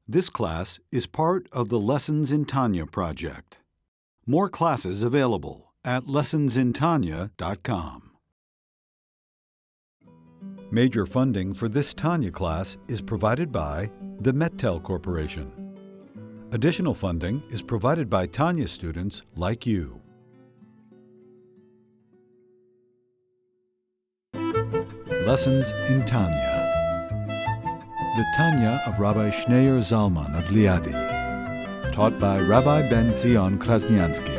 This class is part of the Lessons in Tanya project. More classes available at lessonsintanya.com. Major funding for this Tanya class is provided by the Mettel Corporation. Additional funding is provided by Tanya students like you. Lessons in Tanya. The Tanya of Rabbi Schneur Zalman of Liadi, taught by Rabbi Ben Zion Krasnianski.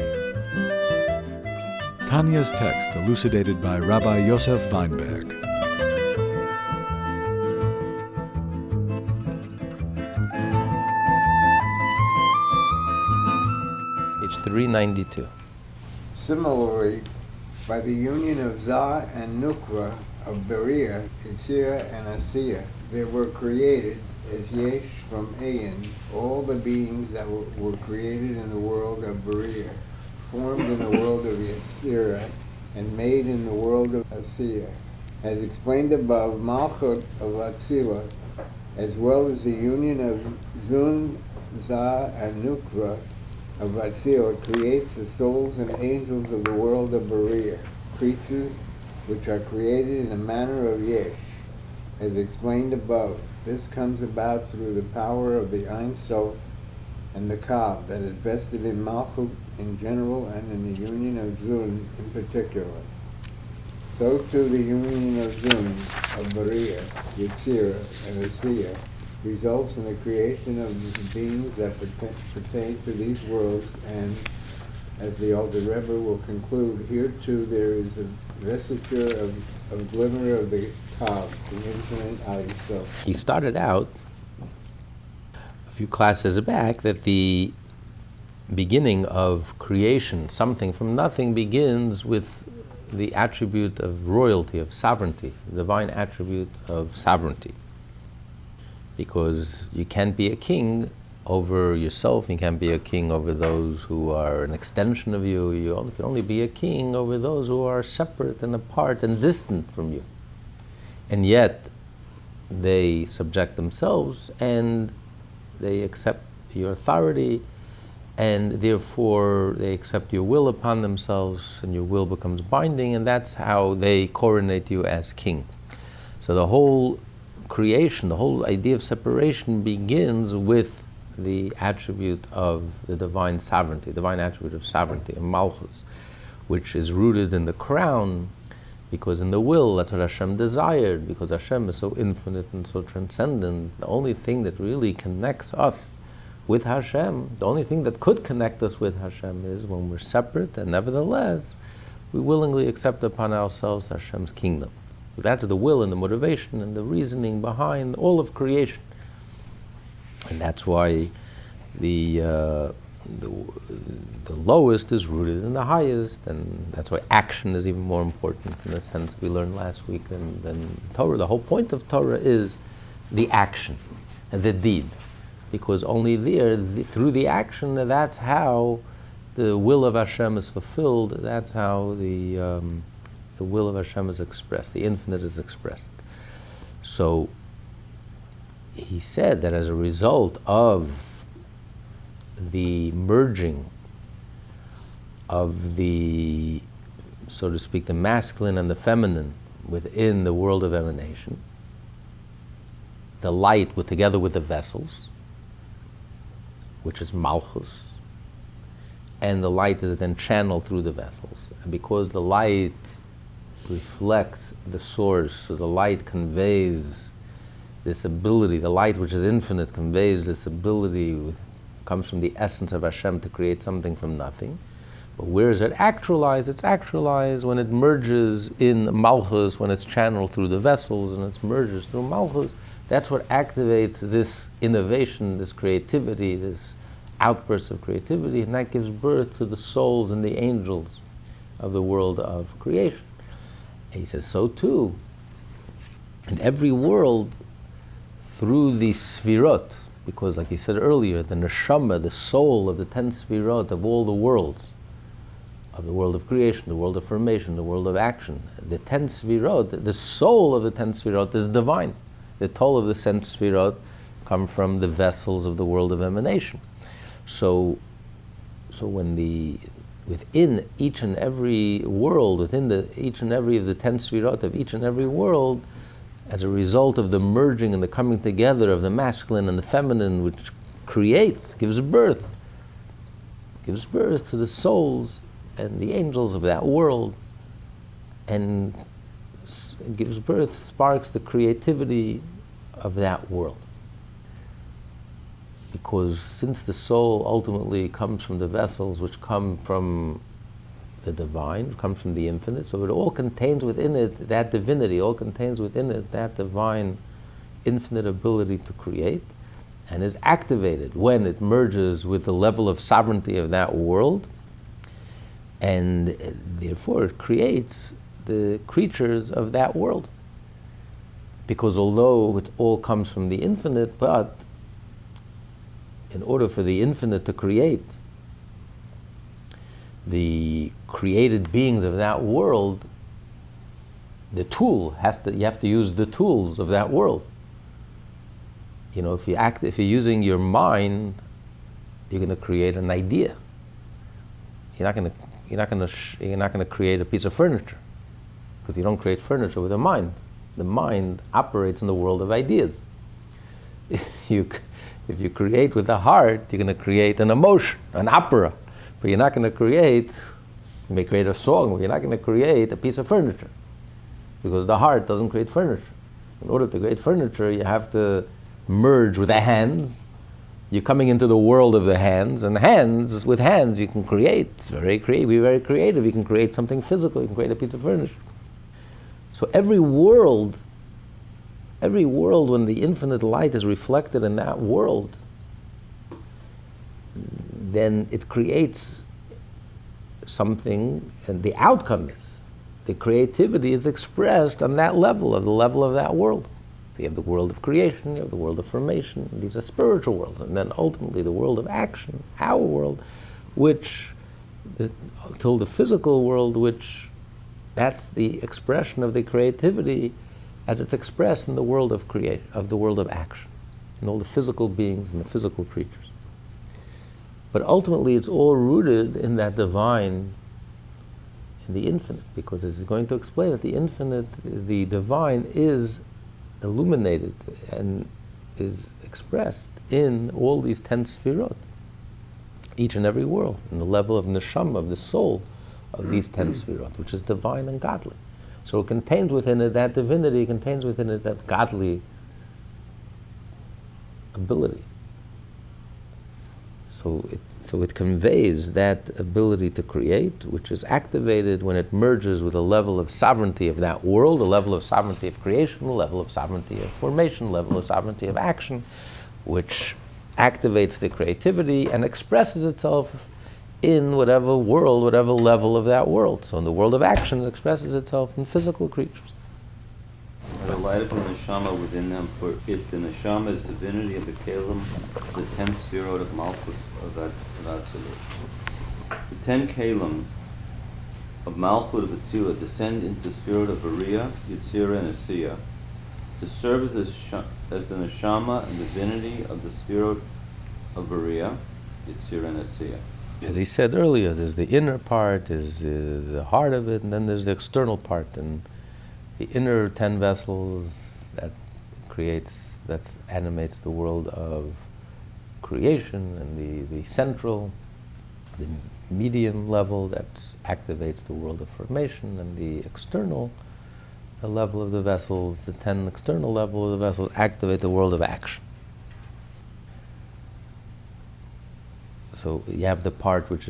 Tanya's text elucidated by Rabbi Yosef Weinberg. Page 392. Similarly, by the union of Zah and Nukva of Beriah, Yetzirah and Asiyah, there were created, as yesh from ayin, all the beings that were created in the world of Beriah, formed in the world of Yetzirah, and made in the world of Asiyah. As explained above, Malchut of Atzillah, as well as the union of Zun, Zah, and Nukva of Asiyah, creates the souls and angels of the world of Beriah, creatures which are created in a manner of yesh, as explained above. This comes about through the power of the Ein Sof and the Kab that is vested in Malchut in general and in the union of Zun in particular. So too the union of Zun, of Beriah, Yetzirah, and Asiyah results in the creation of the beings that pertain to these worlds, and as the Alter Rebbe will conclude, here too there is a vesture of glimmer of the Kab, the infinite Ein Sof. He started out a few classes back that the beginning of creation, something from nothing, begins with the attribute of royalty, of sovereignty, the divine attribute of sovereignty. Because you can't be a king over yourself, you can't be a king over those who are an extension of you, can only be a king over those who are separate and apart and distant from you. And yet, they subject themselves and they accept your authority, and therefore they accept your will upon themselves, and your will becomes binding, and that's how they coronate you as king. So the whole creation, the whole idea of separation begins with the attribute of the divine sovereignty, divine attribute of sovereignty, of Malchus, which is rooted in the crown, because in the will, that's what Hashem desired, because Hashem is so infinite and so transcendent. The only thing that really connects us with Hashem, the only thing that could connect us with Hashem is when we're separate, and nevertheless, we willingly accept upon ourselves Hashem's kingdom. That's the will and the motivation and the reasoning behind all of creation. And that's why the lowest is rooted in the highest, and that's why action is even more important in the sense we learned last week than Torah. The whole point of Torah is the action, the deed, because only there, through the action, that's how the will of Hashem is fulfilled. That's how the will of Hashem is expressed. The infinite is expressed. So he said that as a result of the merging of the, so to speak, the masculine and the feminine within the world of emanation, the light together with the vessels, which is Malchus, and the light is then channeled through the vessels. And because the light reflects the source, so the light conveys this ability, the light which is infinite conveys this ability, comes from the essence of Hashem to create something from nothing. But where is it actualized? It's actualized when it merges in Malchus, when it's channeled through the vessels and it merges through Malchus. That's what activates this innovation, this creativity, this outburst of creativity, and that gives birth to the souls and the angels of the world of creation. And he says, so too, in every world, through the Sfirot, because like he said earlier, the neshama, the soul of the 10 Sfirot of all the worlds, of the world of creation, the world of formation, the world of action, the 10 Sfirot, the soul of the 10 Sfirot is divine. The toll of the 10 Sfirot come from the vessels of the world of emanation. So when within each and every world, within each and every of the 10 sfirot of each and every world, as a result of the merging and the coming together of the masculine and the feminine, which gives birth to the souls and the angels of that world, and sparks the creativity of that world. Because since the soul ultimately comes from the vessels which come from the divine, comes from the infinite, so it all contains within it that divinity, all contains within it that divine infinite ability to create, and is activated when it merges with the level of sovereignty of that world, and therefore it creates the creatures of that world. Because although it all comes from the infinite, but in order for the infinite to create the created beings of that world, you have to use the tools of that world. If you're using your mind, you're going to create an idea. You're not going to create a piece of furniture, because you don't create furniture with a mind. The mind operates in the world of ideas. If you create with the heart, you're going to create an emotion, an opera, but you're not going to you may create a song, but you're not going to create a piece of furniture, because the heart doesn't create furniture. In order to create furniture, you have to merge with the hands. You're coming into the world of the hands, and with hands you can create. It's be very creative. You can create something physical, you can create a piece of furniture. So every world, when the infinite light is reflected in that world, then it creates something, and the outcome is, the creativity is expressed on that level, of the level of that world. You have the world of creation, you have the world of formation, these are spiritual worlds, and then ultimately the world of action, our world, till the physical world, which that's the expression of the creativity as it's expressed in the world of creation, of the world of action, in all the physical beings and the physical creatures. But ultimately it's all rooted in that divine, in the infinite, because it's going to explain that the infinite, the divine is illuminated and is expressed in all these 10 sfirot, each and every world, in the level of neshama, of the soul of these 10 sfirot, which is divine and godly. So it contains within it that divinity, contains within it that godly ability. So it conveys that ability to create, which is activated when it merges with a level of sovereignty of that world, a level of sovereignty of creation, a level of sovereignty of formation, a level of sovereignty of action, which activates the creativity and expresses itself in whatever world, whatever level of that world. So in the world of action, it expresses itself in physical creatures. The light of the neshama within them, for it, the neshama is divinity of the kelim, the 10 sfirot of malchut of Atzilus. The 10 kelim of malchut of Atzilus descend into the sfirot of Beriah, Yetzirah, and Asiyah to serve as the neshama and divinity of the sfirot of Beriah, Yetzirah, and Asiyah. As he said earlier, there's the inner part, there's the heart of it, and then there's the external part. And the inner 10 vessels that animates the world of creation, and the central, the medium level that activates the world of formation, and the external level of the vessels, the 10 external level of the vessels activate the world of action. So you have the part which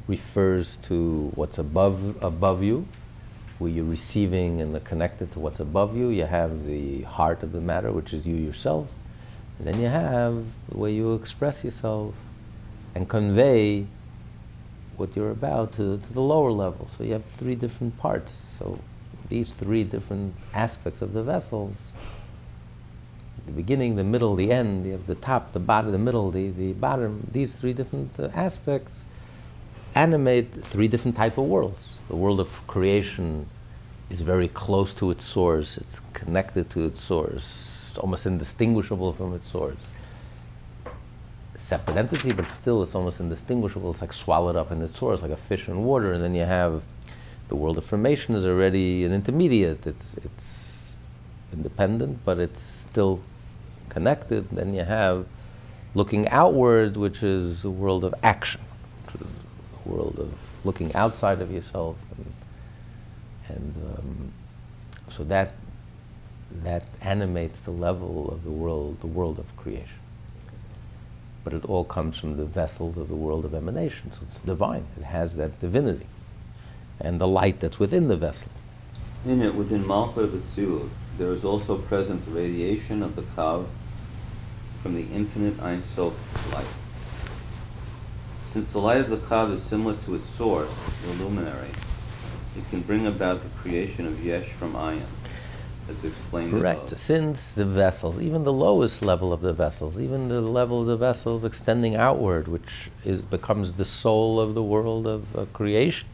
refers to what's above you, where you're receiving and are connected to what's above you. You have the heart of the matter, which is you yourself. And then you have the way you express yourself and convey what you're about to the lower level. So you have 3 different parts. So these 3 different aspects of the vessels, the beginning, the middle, the end, you have the top, the bottom, the middle, the bottom, these 3 different aspects animate 3 different type of worlds. The world of creation is very close to its source, it's connected to its source, It's almost indistinguishable from its source. Separate entity, but still it's almost indistinguishable. It's like swallowed up in its source, like a fish in water. And then you have the world of formation is already an intermediate. It's independent, but it's still connected. Then you have looking outward, which is the world of action, which is the world of looking outside of yourself, and so that animates the level of the world of creation. But it all comes from the vessels of the world of emanation, so it's divine. It has that divinity and the light that's within the vessel. In it, within Malchut of Yetzirah, there is also present the radiation of the Kav from the infinite Ein Sof light. Since the light of the Kav is similar to its source, the luminary, it can bring about the creation of yesh from ayin, as explained Correct. above. Since the vessels, even the lowest level of the vessels, even the level of the vessels extending outward, which becomes the soul of the world of creation,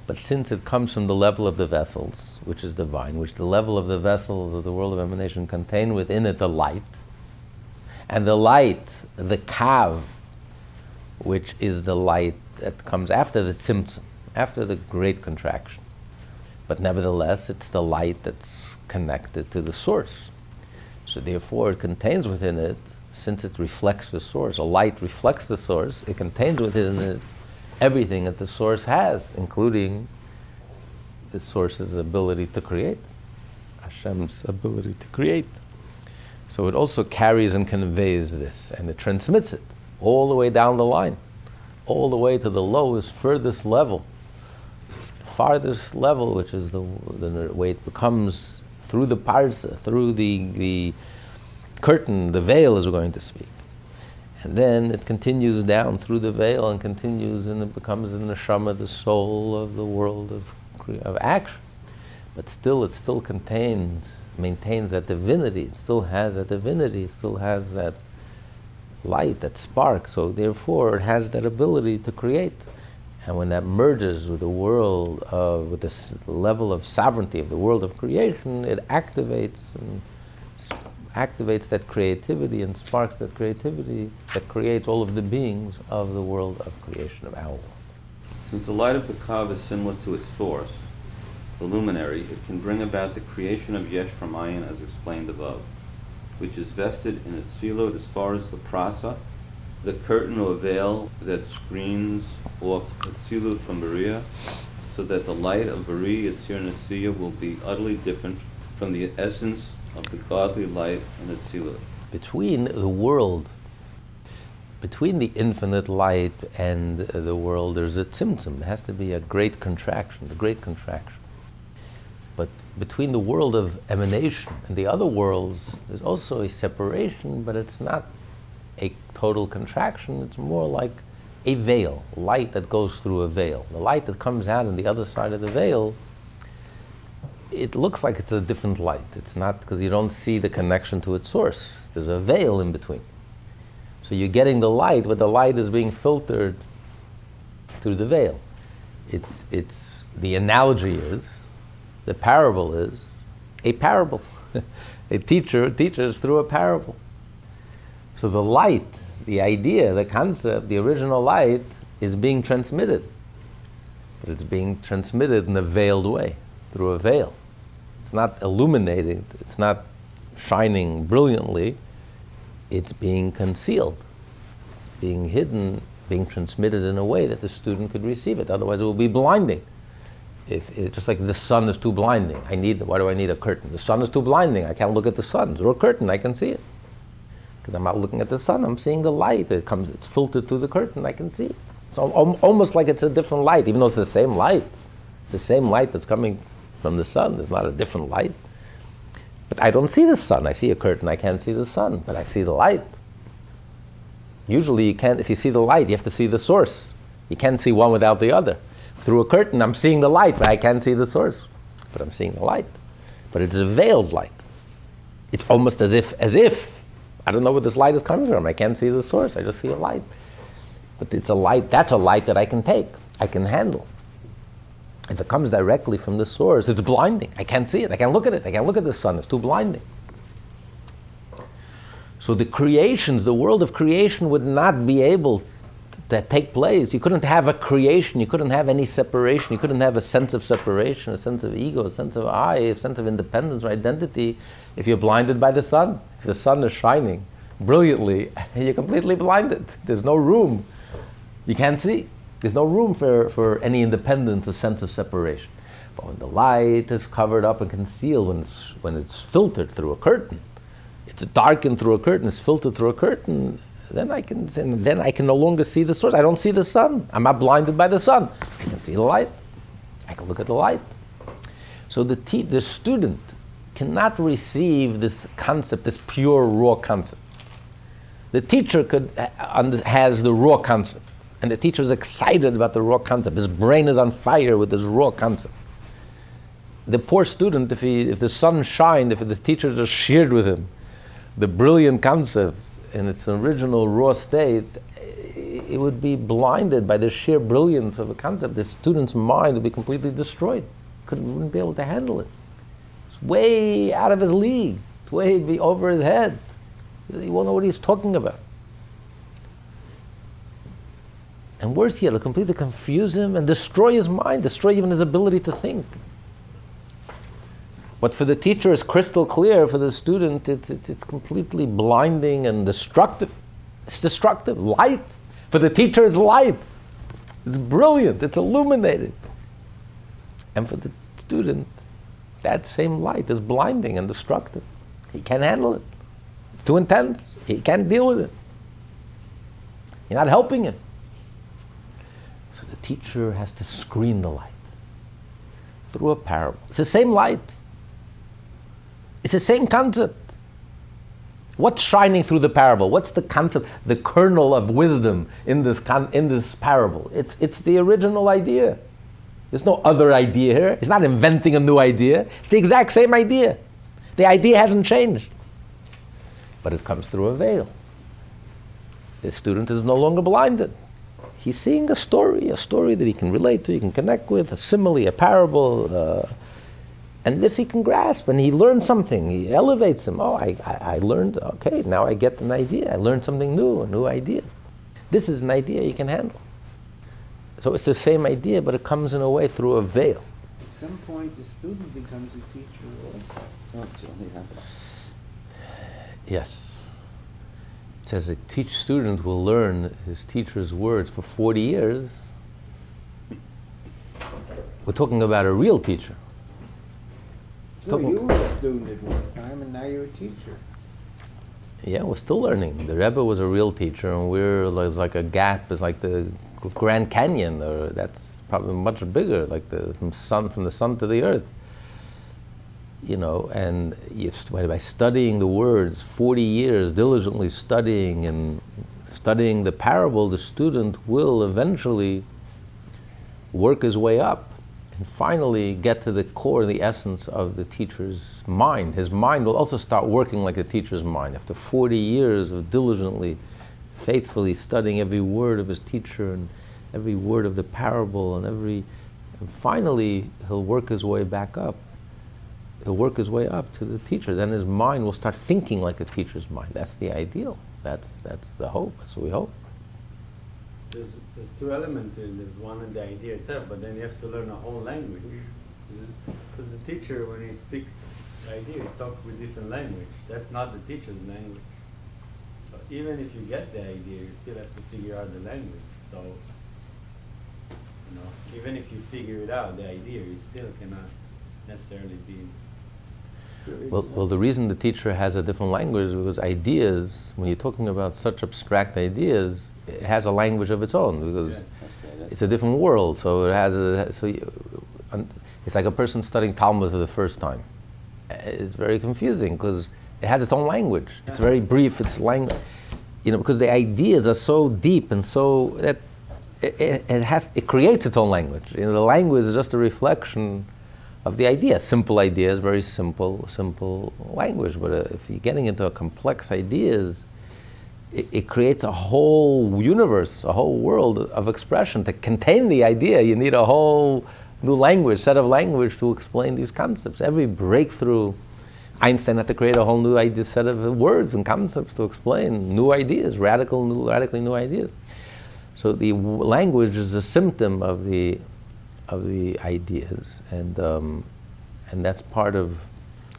but since it comes from the level of the vessels, which is divine, which the level of the vessels of the world of emanation contain within it the light, and the light, the kav, which is the light that comes after the tzimtzum, after the great contraction. But nevertheless, it's the light that's connected to the source. So therefore, it contains within it, since it reflects the source, a light reflects the source, it contains within it everything that the source has, including the source's ability to create, Hashem's ability to create. So it also carries and conveys this, and it transmits it all the way down the line, all the way to the lowest, furthest level, farthest level, which is the way it becomes through the parsa, through the curtain, the veil, as we're going to speak. And then it continues down through the veil and continues, and it becomes the neshama, the soul of the world of action. But still, it still maintains that divinity. It still has that divinity. It still has that light, that spark. So therefore, it has that ability to create. And when that merges with the world with this level of sovereignty of the world of creation, it activates that creativity and sparks that creativity that creates all of the beings of the world of creation of our world. Since the light of the Kav is similar to its source, the luminary, it can bring about the creation of yesh from ayin, as explained above, which is vested in its silot as far as the prasa, the curtain or veil that screens off Yetzirah from Beriah, so that the light of Beriah, Yetzirah, and Asiyah will be utterly different from the essence of the godly light and Yetzirah. Between the world, between the infinite light and the world, there's a tzimtzum. There has to be a great contraction, the great contraction. But between the world of emanation and the other worlds, there's also a separation, but it's not a total contraction. It's more like a veil, light that goes through a veil. The light that comes out on the other side of the veil, it looks like it's a different light. It's not, because you don't see the connection to its source. There's a veil in between. So you're getting the light, but the light is being filtered through the veil. It's the analogy is, the parable is a parable. A teacher teaches through a parable. So the light, the idea, the concept, the original light is being transmitted. But it's being transmitted in a veiled way, through a veil. It's not illuminating, it's not shining brilliantly, it's being concealed. It's being hidden, being transmitted in a way that the student could receive it. Otherwise it will be blinding. Just like the sun is too blinding. Why do I need a curtain? The sun is too blinding. I can't look at the sun. Through a curtain I can see it. Because I'm not looking at the sun, I'm seeing the light. It's filtered through the curtain, I can see it. It's almost like it's a different light, even though it's the same light. It's the same light that's coming from the sun. It's not a different light. But I don't see the sun. I see a curtain, I can't see the sun, but I see the light. Usually if you see the light, you have to see the source. You can't see one without the other. Through a curtain, I'm seeing the light, but I can't see the source. But I'm seeing the light. But it's a veiled light. It's almost as if, I don't know where this light is coming from. I can't see the source, I just see a light. But it's a light, that's a light that I can take, I can handle. If it comes directly from the source, it's blinding. I can't see it, I can't look at it, I can't look at the sun, it's too blinding. So the creations, the world of creation would not be able to take place. You couldn't have a creation, you couldn't have any separation, you couldn't have a sense of separation, a sense of ego, a sense of I, a sense of independence or identity if you're blinded by the sun. If the sun is shining brilliantly, you're completely blinded. There's no room. You can't see. There's no room for any independence, a sense of separation. But when the light is covered up and concealed, when it's filtered through a curtain, it's darkened through a curtain, it's filtered through a curtain, then I can no longer see the source. I don't see the sun. I'm not blinded by the sun. I can see the light. I can look at the light. So the student cannot receive this concept, this pure, raw concept. The teacher has the raw concept, and the teacher is excited about the raw concept. His brain is on fire with this raw concept. The poor student, if the sun shined, if the teacher just shared with him the brilliant concept in its original raw state, it would be blinded by the sheer brilliance of a concept. The student's mind would be completely destroyed. Wouldn't be able to handle it. It's way out of his league. It's way over his head. He won't know what he's talking about. And worse yet, it'll completely confuse him and destroy his mind, destroy even his ability to think. What for the teacher is crystal clear, for the student it's completely blinding and destructive. It's destructive. Light. For the teacher it's light. It's brilliant. It's illuminated. And for the student, that same light is blinding and destructive. He can't handle it. It's too intense. He can't deal with it. You're not helping him. So the teacher has to screen the light through a parable. It's the same light. It's the same concept. What's shining through the parable? What's the concept, the kernel of wisdom in this parable? It's the original idea. There's no other idea here. He's not inventing a new idea. It's the exact same idea. The idea hasn't changed. But it comes through a veil. The student is no longer blinded. He's seeing a story that he can relate to, he can connect with, a simile, a parable, and this he can grasp, and he learns something. He elevates him. Oh, I learned, okay, now I get an idea. I learned something new, a new idea. This is an idea you can handle. So it's the same idea, but it comes in a way through a veil. At some point, the student becomes a teacher also. Yes. It says a student will learn his teacher's words for 40 years. We're talking about a real teacher. So you were a student at one time, and now you're a teacher. Yeah, we're still learning. The Rebbe was a real teacher, and we're like a gap. It's like the Grand Canyon, or that's probably much bigger, like from the sun to the earth. You know, and by studying the words, 40 years diligently studying and studying the parable, the student will eventually work his way up and finally get to the core, the essence of the teacher's mind. His mind will also start working like the teacher's mind. After 40 years of diligently, faithfully studying every word of his teacher and every word of the parable, and finally he'll work his way back up. He'll work his way up to the teacher. Then his mind will start thinking like the teacher's mind. That's the ideal. That's the hope. That's what we hope. There's two elements to it. There's one in the idea itself, but then you have to learn a whole language. Because the teacher, when he speaks the idea, he talks with different language. That's not the teacher's language. So even if you get the idea, you still have to figure out the language. So, even if you figure it out, the idea, you still cannot necessarily be. Well, the reason the teacher has a different language is because ideas, when you're talking about such abstract ideas, it has a language of its own, because it's a different world. So it's like a person studying Talmud for the first time. It's very confusing because it has its own language. It's very brief. It's language, because the ideas are so deep and so that it creates its own language. The language is just a reflection of the idea. Simple ideas, very simple language. But if you're getting into complex ideas, it creates a whole universe, a whole world of expression. To contain the idea, you need a whole new language, set of language to explain these concepts. Every breakthrough Einstein had to create a whole new set of words and concepts to explain new ideas, radically new ideas. So the language is a symptom of the ideas, and that's part of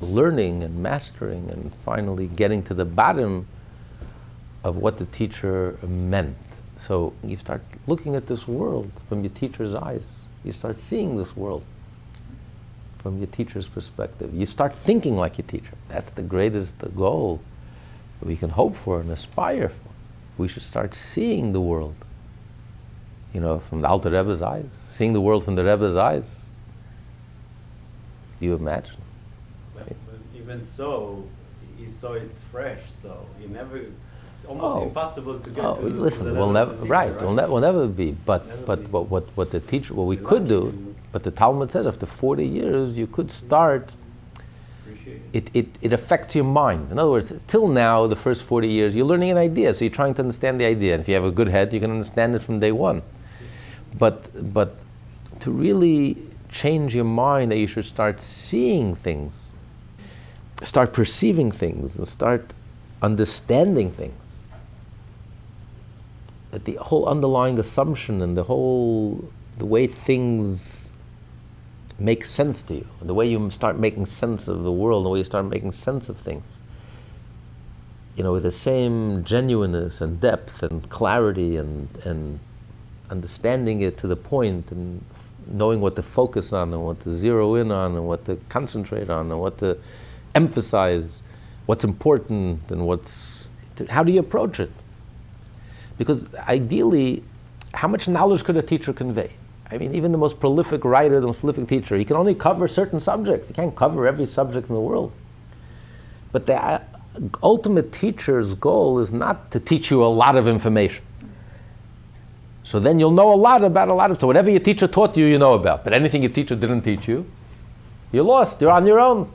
learning and mastering and finally getting to the bottom of what the teacher meant. So you start looking at this world from your teacher's eyes. You start seeing this world from your teacher's perspective. You start thinking like your teacher. That's the greatest goal that we can hope for and aspire for. We should start seeing the world, from the Alter Rebbe's eyes. Seeing the world from the Rebbe's eyes. Do you imagine? But even so, he saw it fresh, so he never... It's almost impossible to get to listen, the we'll level never, of the teacher, right? We'll never be. But what the teacher, what we could do, but the Talmud says after 40 years you could start. It affects your mind. In other words, till now, the first 40 years, you're learning an idea, so you're trying to understand the idea. And if you have a good head, you can understand it from day one. But to really change your mind, that you should start seeing things, start perceiving things, and start understanding things. That the whole underlying assumption and the way things make sense to you, the way you start making sense of the world, the way you start making sense of things, with the same genuineness and depth and clarity and understanding it to the point and knowing what to focus on and what to zero in on and what to concentrate on and what to emphasize, what's important and how do you approach it? Because ideally, how much knowledge could a teacher convey? I mean, even the most prolific writer, the most prolific teacher, he can only cover certain subjects. He can't cover every subject in the world. But the ultimate teacher's goal is not to teach you a lot of information. So then you'll know a lot about so whatever your teacher taught you, you know about. But anything your teacher didn't teach you, you're lost, you're on your own.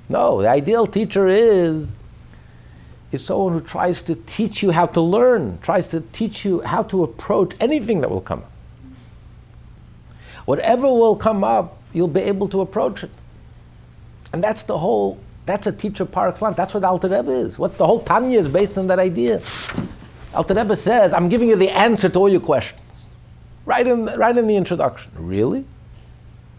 No, the ideal teacher is someone who tries to teach you how to learn, tries to teach you how to approach anything that will come up. Whatever will come up, you'll be able to approach it. And that's a teacher par excellence. That's what Alter Rebbe is. What the whole Tanya is based on that idea. Alter Rebbe says, I'm giving you the answer to all your questions. Right in the introduction. Really?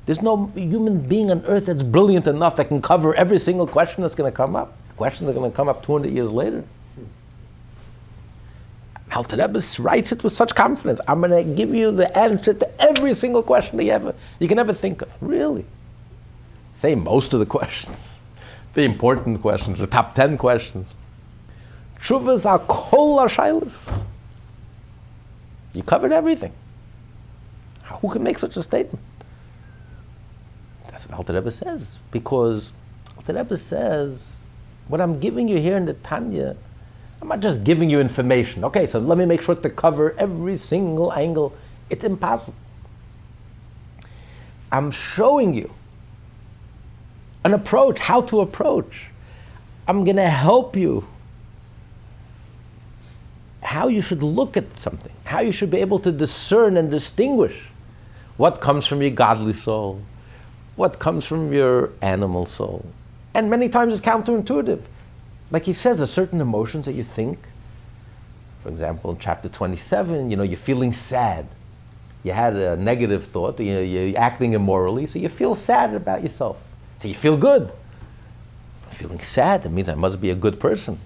There's no human being on earth that's brilliant enough that can cover every single question that's going to come up. Questions are going to come up 200 years later. Alter Rebbe writes it with such confidence. I'm going to give you the answer to every single question that you can ever think of. Really? Say most of the questions. The important questions, the top 10 questions. Tshuvas are kol hashaylos. You covered everything. Who can make such a statement? That's what Alter Rebbe says. Because Alter Rebbe says, what I'm giving you here in the Tanya, I'm not just giving you information. Okay, so let me make sure to cover every single angle. It's impossible. I'm showing you an approach, how to approach. I'm going to help you how you should look at something, how you should be able to discern and distinguish what comes from your godly soul, what comes from your animal soul. And many times it's counterintuitive. Like he says, there's certain emotions that you think. For example, in chapter 27, you're feeling sad. You had a negative thought, you're acting immorally, so you feel sad about yourself. So you feel good. I'm feeling sad, that means I must be a good person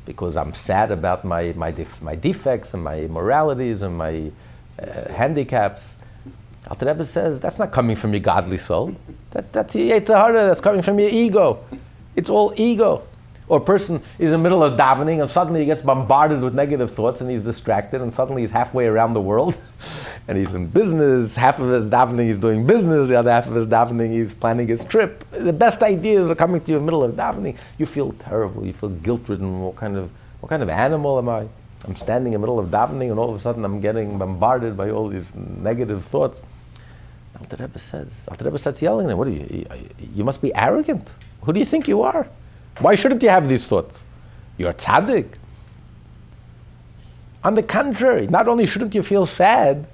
because I'm sad about my defects and my immoralities and my handicaps. Alter Rebbe says, that's not coming from your godly soul. That's your yetzirah, that's coming from your ego. It's all ego. Or a person is in the middle of davening and suddenly he gets bombarded with negative thoughts and he's distracted and suddenly he's halfway around the world and he's in business. Half of his davening he's doing business, the other half of his davening he's planning his trip. The best ideas are coming to you in the middle of davening. You feel terrible, you feel guilt-ridden. What kind of animal am I? I'm standing in the middle of davening and all of a sudden I'm getting bombarded by all these negative thoughts. Alter Rebbe starts yelling at him, what are you? You must be arrogant. Who do you think you are? Why shouldn't you have these thoughts? You're a tzaddik. On the contrary, not only shouldn't you feel sad,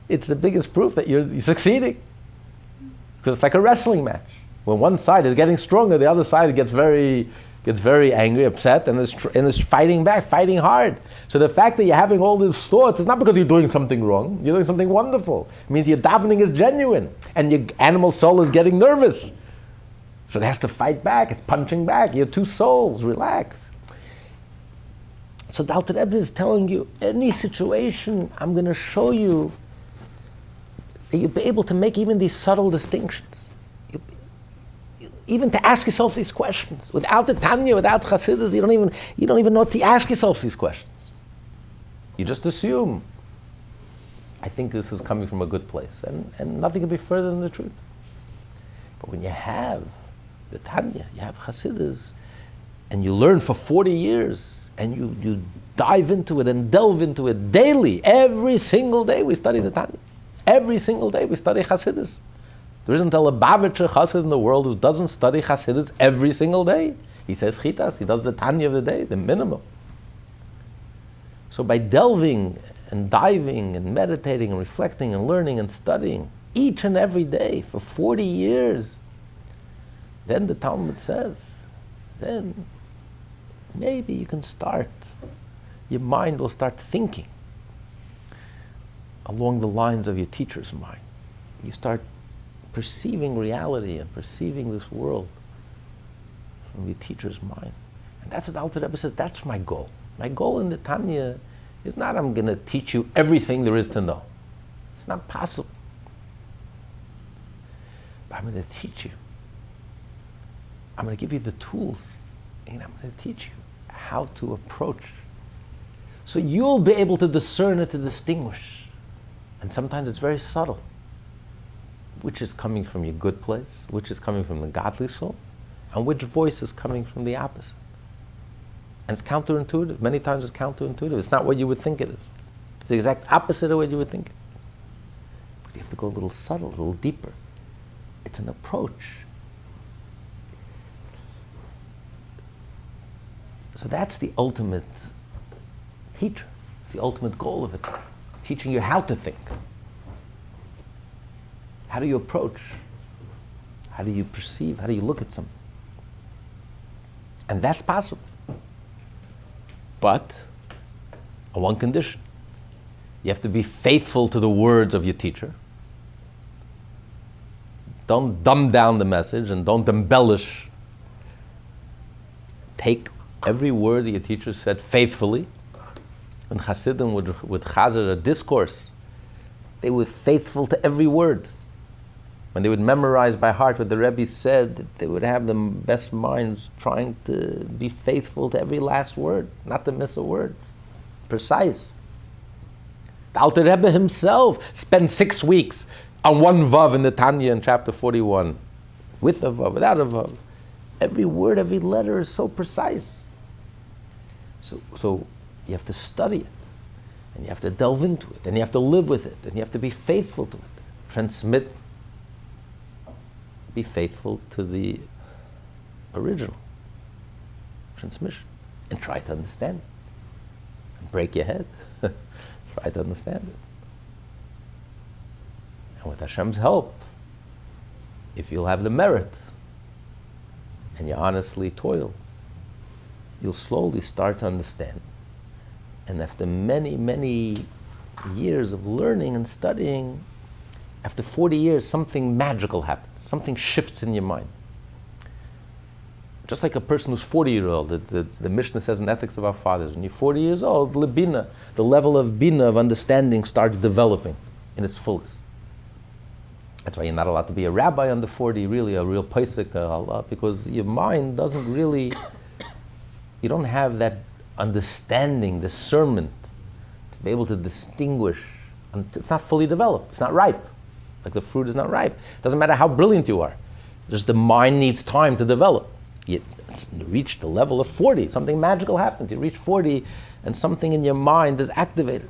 it's the biggest proof that you're succeeding. Because it's like a wrestling match. When one side is getting stronger, the other side gets very angry, upset, and is fighting back, fighting hard. So the fact that you're having all these thoughts is not because you're doing something wrong. You're doing something wonderful. It means your davening is genuine, and your animal soul is getting nervous. So it has to fight back. It's punching back. Your two souls, relax. So the Alter Rebbe is telling you, any situation, I'm going to show you that you'll be able to make even these subtle distinctions. Even to ask yourself these questions. Without the Tanya, without Chassidus, you don't even know what to ask yourself these questions. You just assume, I think this is coming from a good place. And nothing can be further than the truth. But when you have the Tanya, you have Chassidus, and you learn for 40 years, and you dive into it and delve into it daily, every single day we study the Tanya. Every single day we study Chassidus. There isn't a Lubavitcher Chassid in the world who doesn't study Chassidus every single day. He says Chitas, he does the Tanya of the day, the minimum. So by delving and diving and meditating and reflecting and learning and studying each and every day for 40 years, then the Talmud says, then maybe you can start, your mind will start thinking along the lines of your teacher's mind. You start perceiving reality and perceiving this world from your teacher's mind. And that's what Alter Rebbe says, that's my goal. My goal in the Tanya is not I'm going to teach you everything there is to know. It's not possible. But I'm going to teach you. I'm going to give you the tools, and I'm going to teach you how to approach. So you'll be able to discern and to distinguish. And sometimes it's very subtle. Which is coming from your good place, which is coming from the godly soul, and which voice is coming from the opposite. And it's counterintuitive. Many times it's counterintuitive. It's not what you would think it is. It's the exact opposite of what you would think. Because you have to go a little subtle, a little deeper. It's an approach. So that's the ultimate teacher. It's the ultimate goal of it. Teaching you how to think. How do you approach? How do you perceive? How do you look at something? And that's possible. But on one condition. You have to be faithful to the words of your teacher. Don't dumb down the message and don't embellish. Take every word that your teacher said faithfully. When Hasidim would chazer a discourse, they were faithful to every word. When they would memorize by heart what the Rebbe said, they would have the best minds trying to be faithful to every last word, not to miss a word. Precise. The Alter Rebbe himself spent 6 weeks on one vav in the Tanya in chapter 41. With a vav, without a vav. Every word, every letter is so precise. So you have to study it. And you have to delve into it. And you have to live with it. And you have to be faithful to it. Transmit. Be faithful to the original transmission and try to understand it. And break your head. Try to understand it. And with Hashem's help, if you'll have the merit and you honestly toil, you'll slowly start to understand. And after many, many years of learning and studying, after 40 years, something magical happens. Something shifts in your mind. Just like a person who's 40-year-old, the Mishnah says in Ethics of Our Fathers, when you're 40 years old, lebina, the level of bina, of understanding, starts developing in its fullest. That's why you're not allowed to be a rabbi under 40, really, a real paisik, because your mind doesn't really, you don't have that understanding, discernment, to be able to distinguish. And it's not fully developed, it's not ripe. Like the fruit is not ripe. Doesn't matter how brilliant you are. Just the mind needs time to develop. You reach the level of 40, something magical happens. You reach 40 and something in your mind is activated.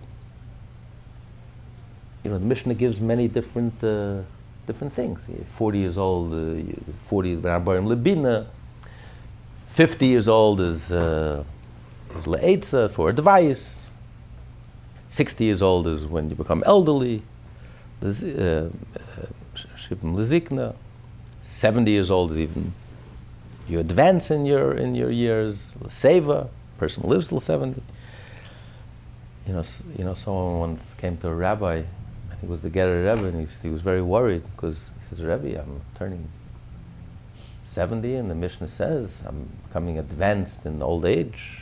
The Mishnah gives many different things. You're 40 years old, 40 lebina. 50 years old is le'etza, for advice. 60 years old is when you become elderly. Lezikna. 70 years old is even, you advance in your years, seva, person lives till 70. Someone once came to a rabbi, I think it was the Iggeret Rebbe, and he was very worried because he says, Rebbe, I'm turning 70 and the Mishnah says I'm becoming advanced in old age.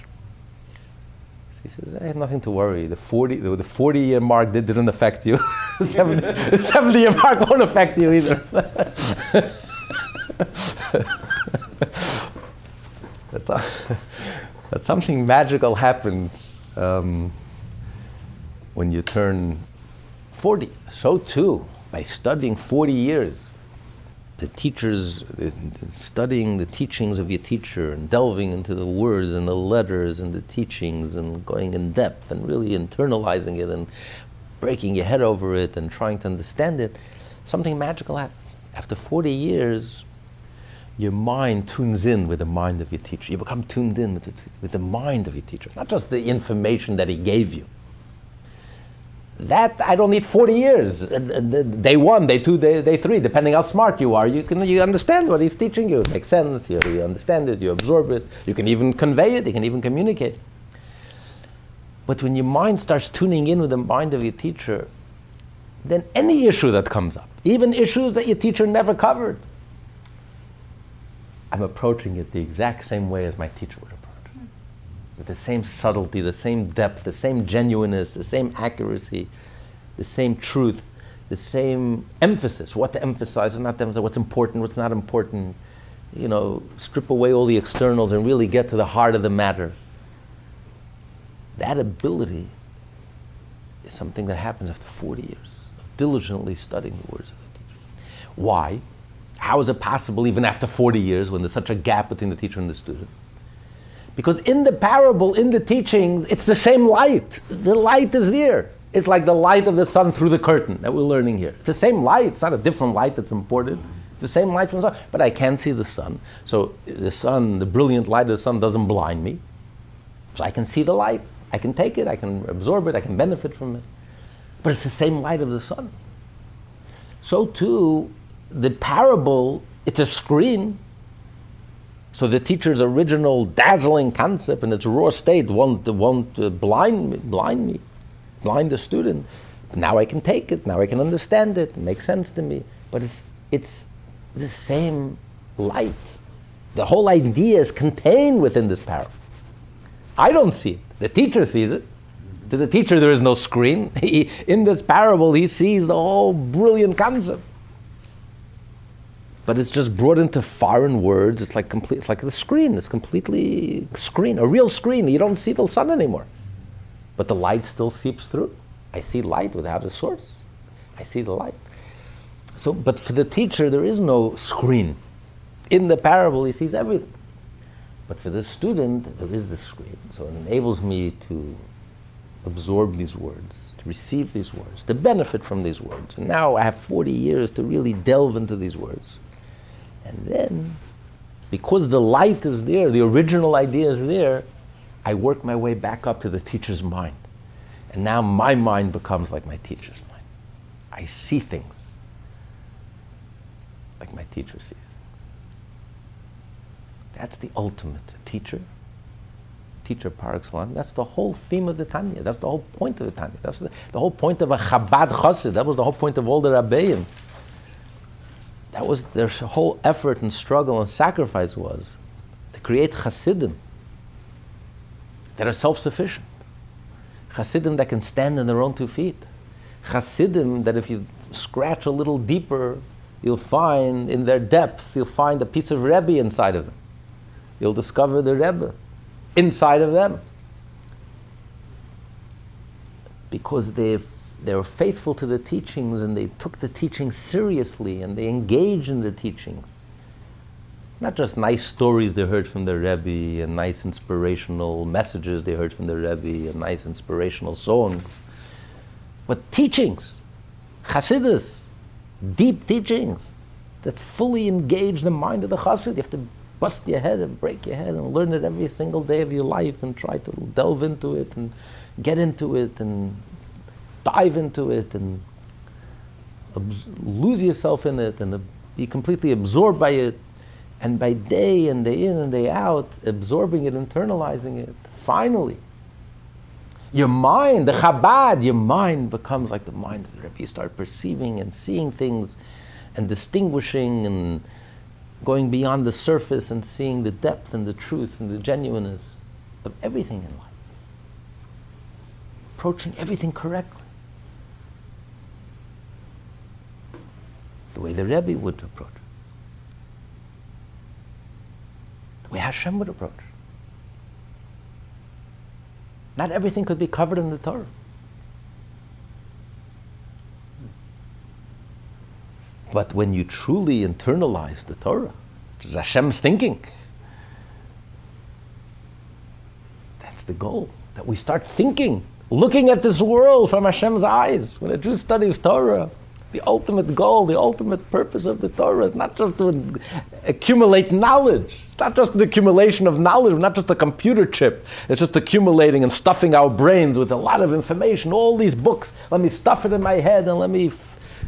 He says, I have nothing to worry. The 40-year mark didn't affect you. The 70-year mark won't affect you either. That's something magical happens when you turn 40. So too, by studying 40 years, the teachers, studying the teachings of your teacher and delving into the words and the letters and the teachings and going in depth and really internalizing it and breaking your head over it and trying to understand it, something magical happens. After 40 years, your mind tunes in with the mind of your teacher. You become tuned in with the mind of your teacher, not just the information that he gave you. That I don't need 40 years. Day 1, day 2, day 3, depending how smart you are, you understand what he's teaching you. It makes sense. You understand it. You absorb it. You can even convey it. You can even communicate. But when your mind starts tuning in with the mind of your teacher, then any issue that comes up, even issues that your teacher never covered, I'm approaching it the exact same way as my teacher would approach it. With the same subtlety, the same depth, the same genuineness, the same accuracy, the same truth, the same emphasis, what to emphasize and not to emphasize, what's important, what's not important. Strip away all the externals and really get to the heart of the matter. That ability is something that happens after 40 years of diligently studying the words of the teacher. Why? How is it possible even after 40 years when there's such a gap between the teacher and the student? Because in the parable, in the teachings, it's the same light. The light is there. It's like the light of the sun through the curtain that we're learning here. It's the same light. It's not a different light that's imported. It's the same light from the sun. But I can't see the sun. So the sun, the brilliant light of the sun doesn't blind me. So I can see the light. I can take it. I can absorb it. I can benefit from it. But it's the same light of the sun. So too, the parable, it's a screen. So the teacher's original dazzling concept in its raw state won't blind the student. Now I can take it. Now I can understand it. It makes sense to me. But it's the same light. The whole idea is contained within this parable. I don't see it. The teacher sees it. To the teacher, there is no screen. In this parable, he sees the whole brilliant concept. But it's just brought into foreign words. It's like the screen. It's completely screen, a real screen. You don't see the sun anymore. But the light still seeps through. I see light without a source. I see the light. So, but for the teacher, there is no screen. In the parable, he sees everything. But for the student, there is the screen. So it enables me to absorb these words, to receive these words, to benefit from these words. And now I have 40 years to really delve into these words. And then, because the light is there, the original idea is there, I work my way back up to the teacher's mind. And now my mind becomes like my teacher's mind. I see things like my teacher sees things. That's the ultimate teacher par excellence. That's the whole theme of the Tanya. That's the whole point of the Tanya. That's the whole point of a Chabad Chassid. That was the whole point of all the Rabbeim. That was their whole effort and struggle and sacrifice was to create Chassidim that are self-sufficient. Chassidim that can stand on their own 2 feet. Chassidim that if you scratch a little deeper, you'll find in their depth, you'll find a piece of Rebbe inside of them. You'll discover the Rebbe inside of them. Because they were faithful to the teachings and they took the teachings seriously and they engaged in the teachings. Not just nice stories they heard from the Rebbe and nice inspirational messages they heard from the Rebbe and nice inspirational songs, but teachings, Chassidus, deep teachings that fully engage the mind of the Chassid. You have to bust your head and break your head and learn it every single day of your life and try to delve into it and get into it and dive into it and lose yourself in it and be completely absorbed by it, and by day and day in and day out, absorbing it, internalizing it, finally, your mind, the Chabad, your mind becomes like the mind of the Rebbe. You start perceiving and seeing things and distinguishing and going beyond the surface and seeing the depth and the truth and the genuineness of everything in life. Approaching everything correctly. The way the Rebbe would approach it. The way Hashem would approach it. Not everything could be covered in the Torah. But when you truly internalize the Torah, which is Hashem's thinking, that's the goal. That we start thinking, looking at this world from Hashem's eyes. When a Jew studies Torah, the ultimate goal, the ultimate purpose of the Torah is not just to accumulate knowledge. It's not just the accumulation of knowledge, not just a computer chip. It's just accumulating and stuffing our brains with a lot of information. All these books, let me stuff it in my head and let me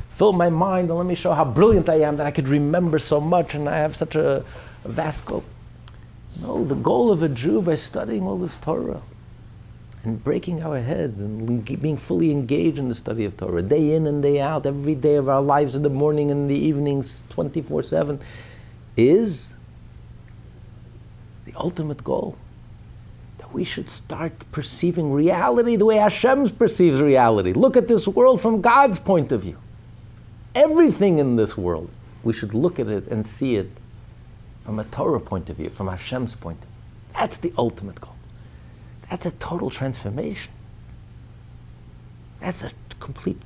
fill my mind and let me show how brilliant I am that I could remember so much and I have such a vast scope. No, the goal of a Jew by studying all this Torah and breaking our heads and being fully engaged in the study of Torah, day in and day out, every day of our lives, in the morning and the evenings, 24/7, is the ultimate goal. That we should start perceiving reality the way Hashem perceives reality. Look at this world from God's point of view. Everything in this world, we should look at it and see it from a Torah point of view, from Hashem's point of view. That's the ultimate goal. That's a total transformation. That's a complete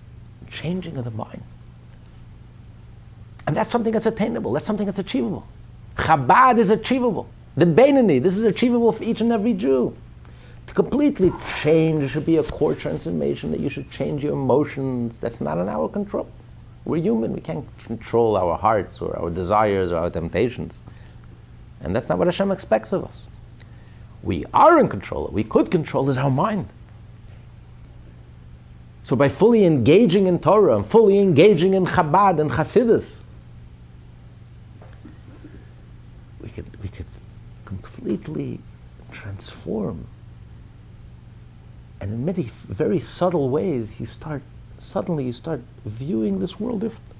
changing of the mind. And that's something that's attainable. That's something that's achievable. Chabad is achievable. The Beinoni, this is achievable for each and every Jew. To completely change, it should be a core transformation, that you should change your emotions. That's not in our control. We're human. We can't control our hearts or our desires or our temptations. And that's not what Hashem expects of us. We are in control. We could control is our mind. So by fully engaging in Torah and fully engaging in Chabad and Chassidus, we could completely transform. And in many very subtle ways, you start viewing this world differently.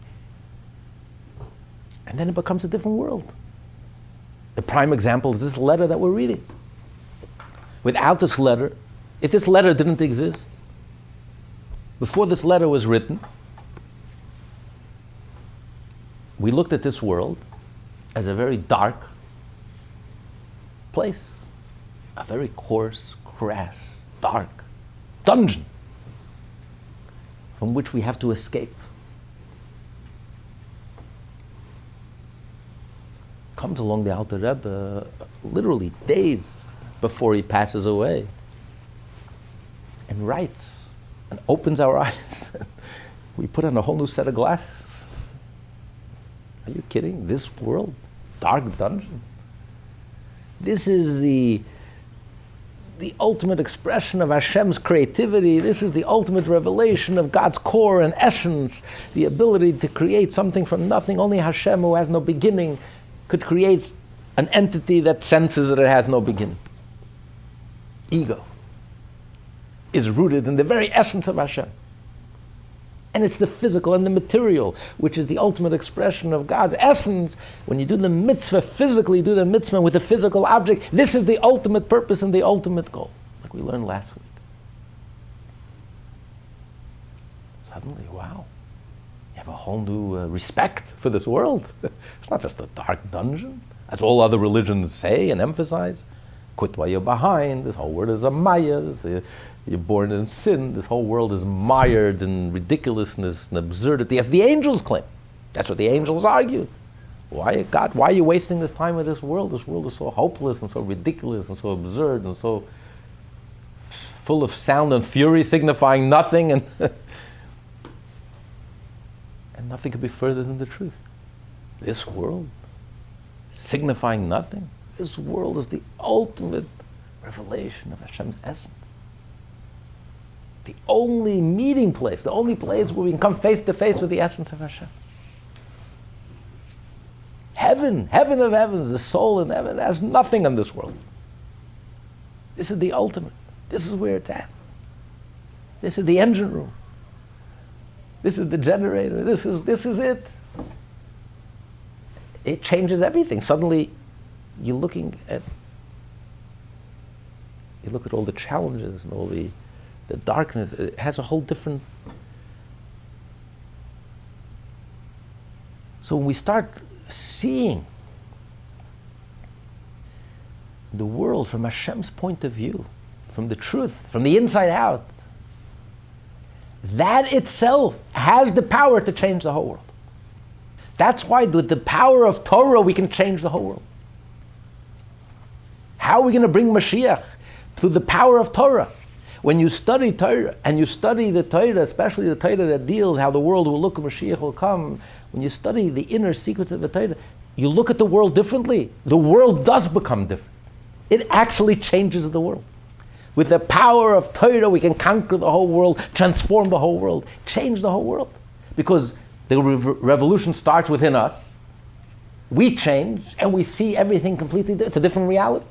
And then it becomes a different world. The prime example is this letter that we're reading. Without this letter, if this letter didn't exist, before this letter was written, we looked at this world as a very dark place, a very coarse, crass, dark dungeon from which we have to escape. Comes along the Alter Rebbe literally days before he passes away and writes and opens our eyes. We put on a whole new set of glasses. Are you kidding? This world, dark dungeon. This is the ultimate expression of Hashem's creativity. This is the ultimate revelation of God's core and essence, the ability to create something from nothing. Only Hashem, who has no beginning, could create an entity that senses that it has no beginning. Ego is rooted in the very essence of Hashem. And it's the physical and the material, which is the ultimate expression of God's essence. When you do the mitzvah physically, do the mitzvah with a physical object, this is the ultimate purpose and the ultimate goal, like we learned last week. Suddenly, wow, you have a whole new respect for this world. It's not just a dark dungeon. That's all other religions say and emphasize. Quit while you're behind. This whole world is a maya. You're born in sin. This whole world is mired in ridiculousness and absurdity, as the angels claim. That's what the angels argued. Why, God, why are you wasting this time with this world? This world is so hopeless and so ridiculous and so absurd and so full of sound and fury, signifying nothing, and and nothing could be further than the truth. This world, signifying nothing. This world is the ultimate revelation of Hashem's essence. The only meeting place, the only place where we can come face to face with the essence of Hashem. heaven of heavens, the soul in heaven, has nothing in this world. This is the ultimate. This is where it's at. This is the engine room. This is the generator. This is it. It changes everything. Suddenly, you look at all the challenges and all the darkness. It has a whole different. So when we start seeing the world from Hashem's point of view, from the truth, from the inside out, that itself has the power to change the whole world. That's why with the power of Torah we can change the whole world. How are we going to bring Mashiach? Through the power of Torah. When you study Torah, and you study the Torah, especially the Torah that deals how the world will look and Mashiach will come, when you study the inner secrets of the Torah, you look at the world differently. The world does become different. It actually changes the world. With the power of Torah, we can conquer the whole world, transform the whole world, change the whole world. Because the revolution starts within us. We change, and we see everything completely different. It's a different reality.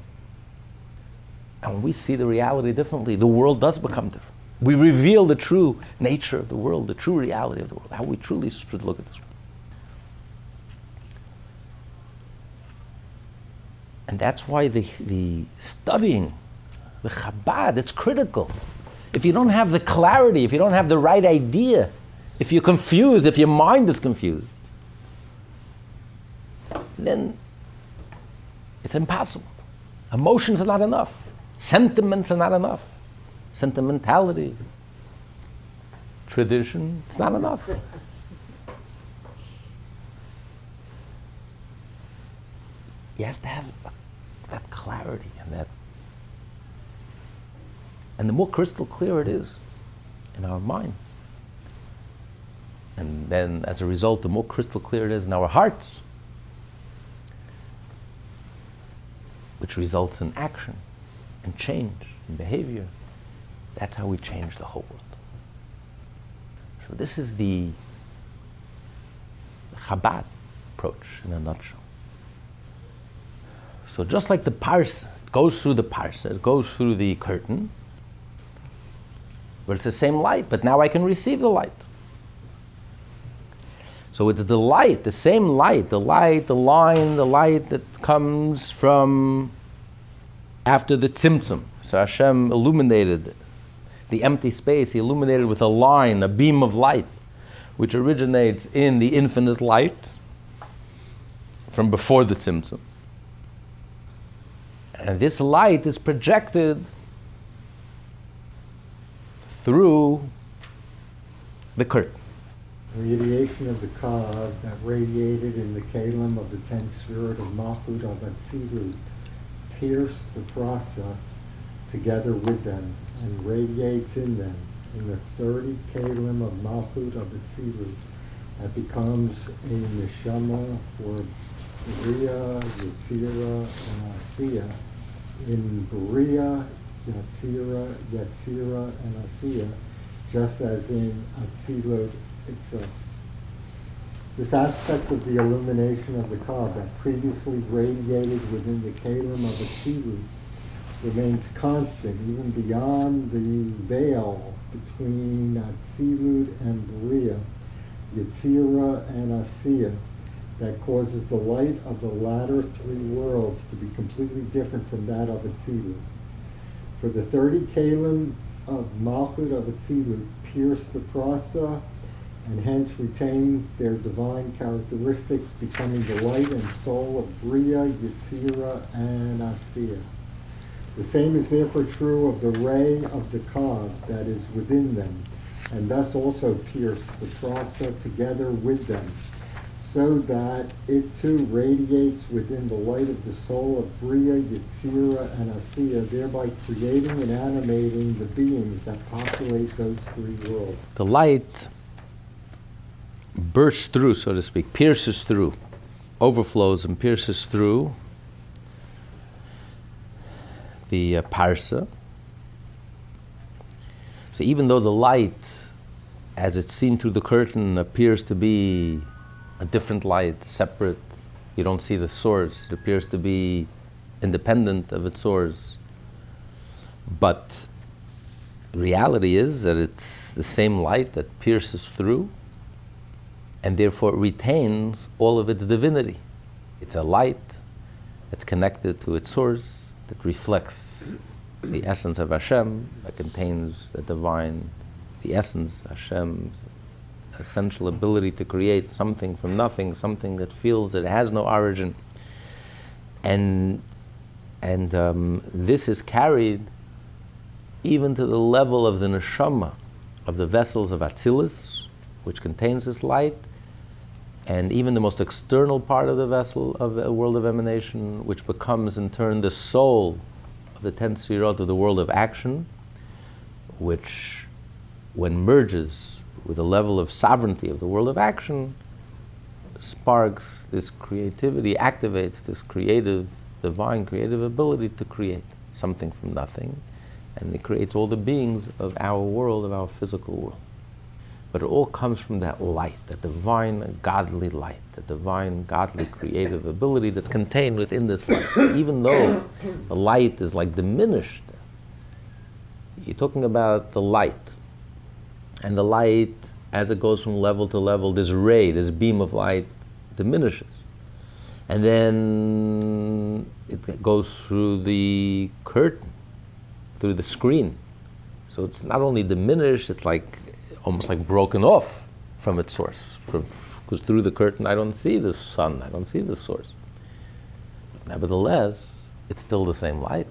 And when we see the reality differently, the world does become different. We reveal the true nature of the world, the true reality of the world, how we truly should look at this world. And that's why the studying, the Chabad, it's critical. If you don't have the clarity, if you don't have the right idea, if you're confused, if your mind is confused, then it's impossible. Emotions are not enough. Sentiments are not enough. Sentimentality, tradition, it's not enough. You have to have that clarity and the more crystal clear it is in our minds, and then as a result, the more crystal clear it is in our hearts, which results in action and change and behavior. That's how we change the whole world. So this is the Chabad approach in a nutshell. So just like the parsa, it goes through the parsa, it goes through the curtain, but it's the same light, but now I can receive the light. So it's the light, the same light, the light, the line, the light that comes from after the tzimtzum. So Hashem illuminated the empty space, He illuminated with a line, a beam of light, which originates in the infinite light from before the tzimtzum. And this light is projected through the curtain. Radiation of the Kav that radiated in the Kalim of the 10 Spirit of Malchut of Atzilut pierced the Prasa together with them and radiates in them in the 30 Kalim of Malchut of Atzilut that becomes a Neshama for Beriah, Yetzirah, and Asiyah. In Beriah, Yetzirah, and Asiyah, just as in Atzilut itself. This aspect of the illumination of the Kav that previously radiated within the Kalim of Atzilut remains constant even beyond the veil between Atzilut and Beriah, Yetzirah and Asiyah, that causes the light of the latter three worlds to be completely different from that of Atzilut. For the 30 Kalim of Malchut of Atzilut pierce the Prasa and hence retain their divine characteristics, becoming the light and soul of Beriah, Yetzirah, and Asiyah. The same is therefore true of the ray of the Kav that is within them, and thus also pierce the Prasa together with them, so that it too radiates within the light of the soul of Beriah, Yetzirah, and Asiyah, thereby creating and animating the beings that populate those three worlds. The light bursts through, so to speak, pierces through, overflows and pierces through the parsa. So even though the light, as it's seen through the curtain, appears to be a different light, separate, You don't see the source. It appears to be independent of its source. But reality is that it's the same light that pierces through, and therefore it retains all of its divinity. It's a light that's connected to its source, that reflects the essence of Hashem, that contains the divine, the essence, Hashem's essential ability to create something from nothing, something that feels that it has no origin. And this is carried even to the level of the neshama, of the vessels of Atzilus, which contains this light, and even the most external part of the vessel of the world of emanation, which becomes in turn the soul of the 10 sefirot of the world of action, which, when merges with the level of sovereignty of the world of action, sparks this creativity, activates this creative, divine creative ability to create something from nothing, and it creates all the beings of our world, of our physical world. But it all comes from that light, that divine, godly light, the divine, godly, creative ability that's contained within this light. Even though the light is like diminished, you're talking about the light. And the light, as it goes from level to level, this ray, this beam of light diminishes. And then it goes through the curtain, through the screen. So it's not only diminished, it's like almost like broken off from its source. Because through the curtain I don't see the sun, I don't see the source. Nevertheless, it's still the same light.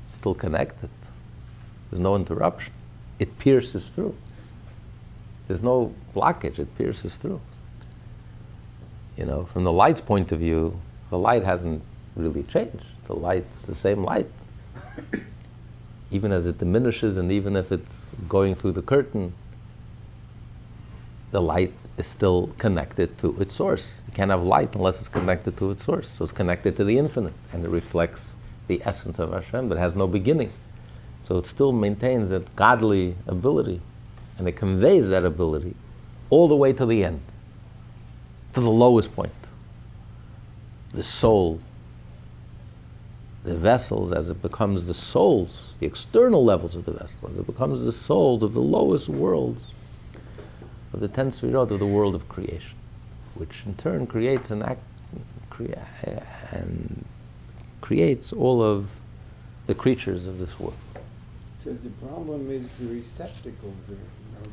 It's still connected. There's no interruption. It pierces through. There's no blockage, it pierces through. You know, from the light's point of view, the light hasn't really changed. The light is the same light. Even as it diminishes and even if it's going through the curtain, the light is still connected to its source. You can't have light unless it's connected to its source. So it's connected to the infinite, and it reflects the essence of Hashem that has no beginning. So it still maintains that godly ability, and it conveys that ability all the way to the end, to the lowest point. The soul, the vessels, as it becomes the souls, the external levels of the vessel, as it becomes the souls of the lowest worlds, of the 10 sefirot of the world of creation, which in turn creates creates all of the creatures of this world. So the problem is the receptacles are no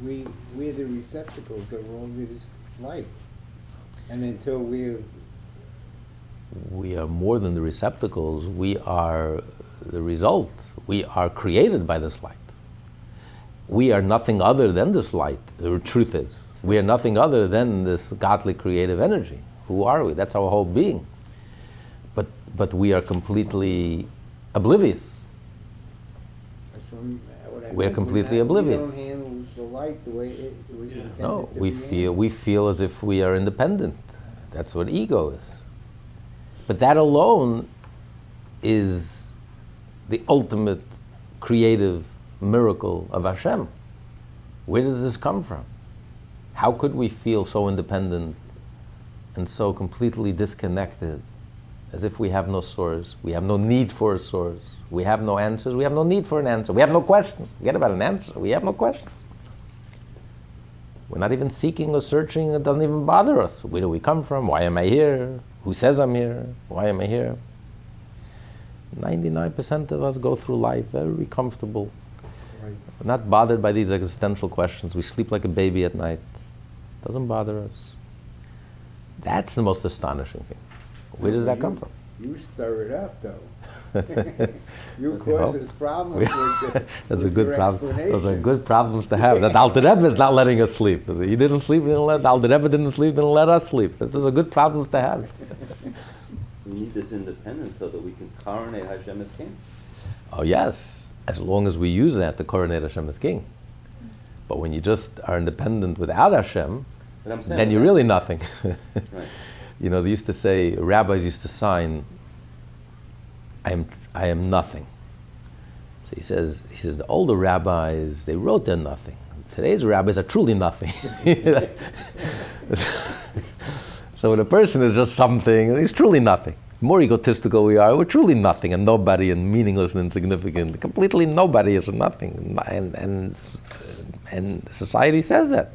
good. We're the receptacles of all this light. And until we are more than the receptacles, we are the result. We are created by this light. We are nothing other than this light. The truth is, we are nothing other than this godly creative energy. Who are we? That's our whole being. But we are completely oblivious. We're completely oblivious. We don't handle the light the way it was intended. No, we feel as if we are independent. That's what ego is. But that alone is the ultimate creative miracle of Hashem. Where does this come from? How could we feel so independent and so completely disconnected, as if we have no source, we have no need for a source, we have no answers, we have no need for an answer, we have no question. Forget about an answer, we have no questions. We're not even seeking or searching, it doesn't even bother us. Where do we come from? Why am I here? Who says I'm here? Why am I here? 99% of us go through life very comfortable. Right. We're not bothered by these existential questions. We sleep like a baby at night. Doesn't bother us. That's the most astonishing thing. Where does that come from? You stir it up, though. You cause us problems Those are good problems. Those are good problems to have. That Alter Rebbe is not letting us sleep. He didn't sleep. The Alter Rebbe didn't sleep. Didn't let us sleep. Those are good problems to have. We need this independence so that we can coronate Hashem as king. Oh yes, as long as we use that to coronate Hashem as king. But when you just are independent without Hashem, then you're really nothing. Right. You know, they used to say, rabbis used to sign, I am nothing. So he says the older rabbis, they wrote they're nothing. Today's rabbis are truly nothing. So when a person is just something, he's truly nothing. The more egotistical we are, we're truly nothing and nobody and meaningless and insignificant. Completely nobody is nothing. And society says that.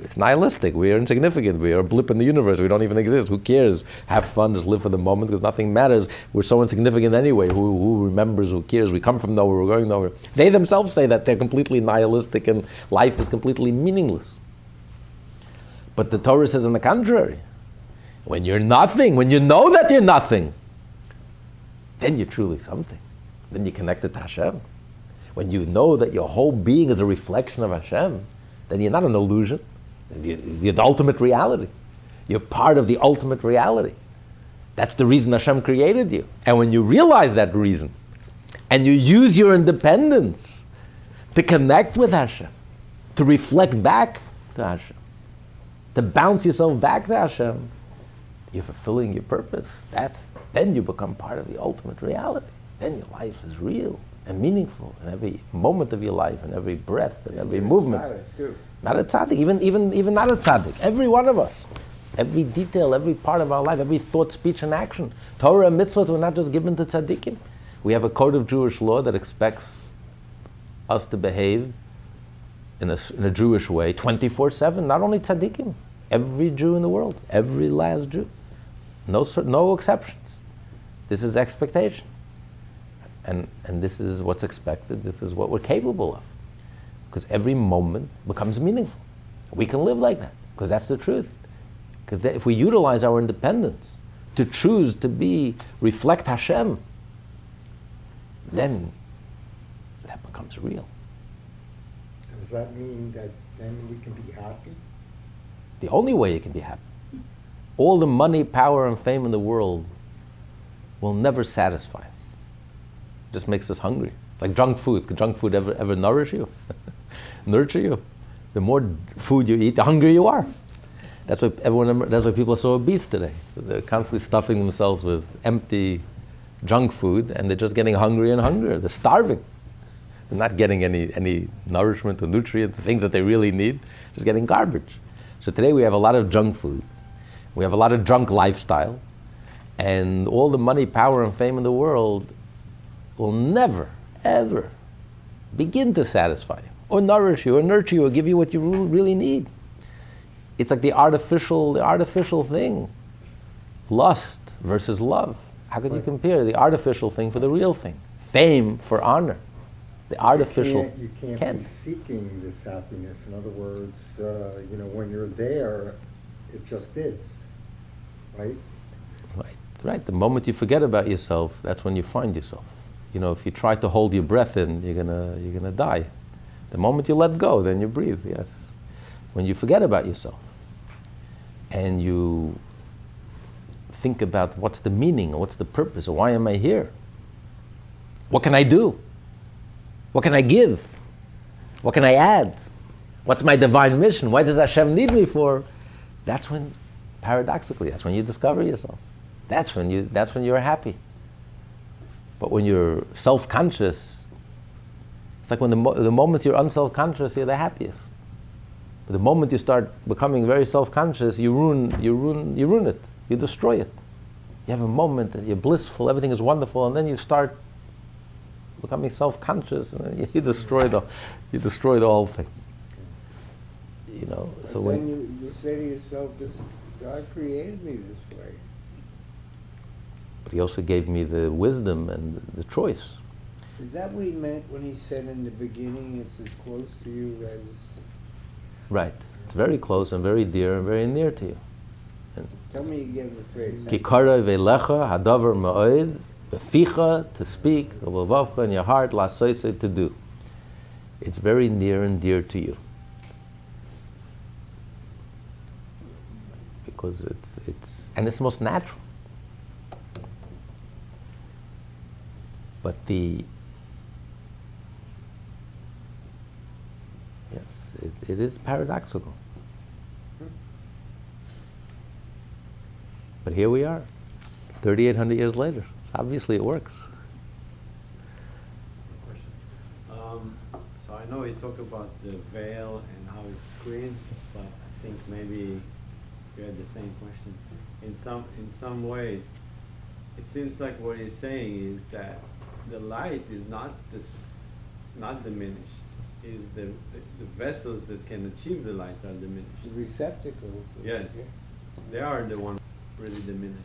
It's nihilistic. We are insignificant. We are a blip in the universe. We don't even exist. Who cares? Have fun. Just live for the moment because nothing matters. We're so insignificant anyway. Who remembers? Who cares? We come from nowhere. We're going nowhere. They themselves say that they're completely nihilistic and life is completely meaningless. But the Torah says on the contrary. When you're nothing, when you know that you're nothing, then you're truly something. Then you're connected to Hashem. When you know that your whole being is a reflection of Hashem, then you're not an illusion. You're the ultimate reality. You're part of the ultimate reality. That's the reason Hashem created you. And when you realize that reason, and you use your independence to connect with Hashem, to reflect back to Hashem, to bounce yourself back to Hashem, you're fulfilling your purpose. Then you become part of the ultimate reality. Then your life is real and meaningful in every moment of your life, and every breath, and every movement. Not a tzaddik, even not a tzaddik. Every one of us, every detail, every part of our life, every thought, speech, and action. Torah and mitzvot were not just given to tzaddikim. We have a code of Jewish law that expects us to behave in a Jewish way 24/7. Not only tzaddikim, every Jew in the world, every last Jew. No exceptions. This is expectation. And this is what's expected. This is what we're capable of. Because every moment becomes meaningful. We can live like that, because that's the truth. Because if we utilize our independence to choose to reflect Hashem, then that becomes real. Does that mean that then we can be happy? The only way you can be happy. All the money, power, and fame in the world will never satisfy us. It just makes us hungry. It's like junk food. Could junk food ever nourish you? Nurture you? The more food you eat, the hungrier you are. That's why people are so obese today. They're constantly stuffing themselves with empty junk food, and they're just getting hungrier and hungrier. They're starving. They're not getting any nourishment or nutrients, the things that they really need. Just getting garbage. So today we have a lot of junk food. We have a lot of drunk lifestyle, and all the money, power, and fame in the world will never, ever begin to satisfy you, or nourish you, or nurture you, or give you what you really need. It's like the artificial thing. Lust versus love. How could you compare the artificial thing for the real thing? Fame for honor. The artificial You can't be seeking this happiness. In other words, when you're there, it just is. Right? Right. The moment you forget about yourself, that's when you find yourself. If you try to hold your breath in, you're gonna die. The moment you let go, then you breathe. Yes. When you forget about yourself, and you think about what's the meaning, or what's the purpose, or why am I here? What can I do? What can I give? What can I add? What's my divine mission? Why does Hashem need me for? That's when, paradoxically, that's when you discover yourself. That's when you're happy. But when you're self-conscious, it's like when the moment you're unself-conscious, you're the happiest. But the moment you start becoming very self-conscious, you ruin it. You destroy it. You have a moment that you're blissful, everything is wonderful, and then you start becoming self-conscious, and you destroy the whole thing. So when you say to yourself, God created me this way. But He also gave me the wisdom and the choice. Is that what He meant when He said in the beginning, it's as close to you as... Right. It's very close and very dear and very near to you. Tell me again the phrase. Kikara velecha hadavar ma'od beficha, to speak, v'vavcha, in your heart, la'asosei, to do. It's very near and dear to you. Because it's most natural. But it is paradoxical. But here we are, 3,800 years later. Obviously it works. So I know you talk about the veil and how it screens, but I think maybe we had the same question. In some ways, it seems like what he's saying is that the light is not diminished. Is the vessels that can achieve the lights are diminished. The receptacles. Yes, they are the ones really diminished.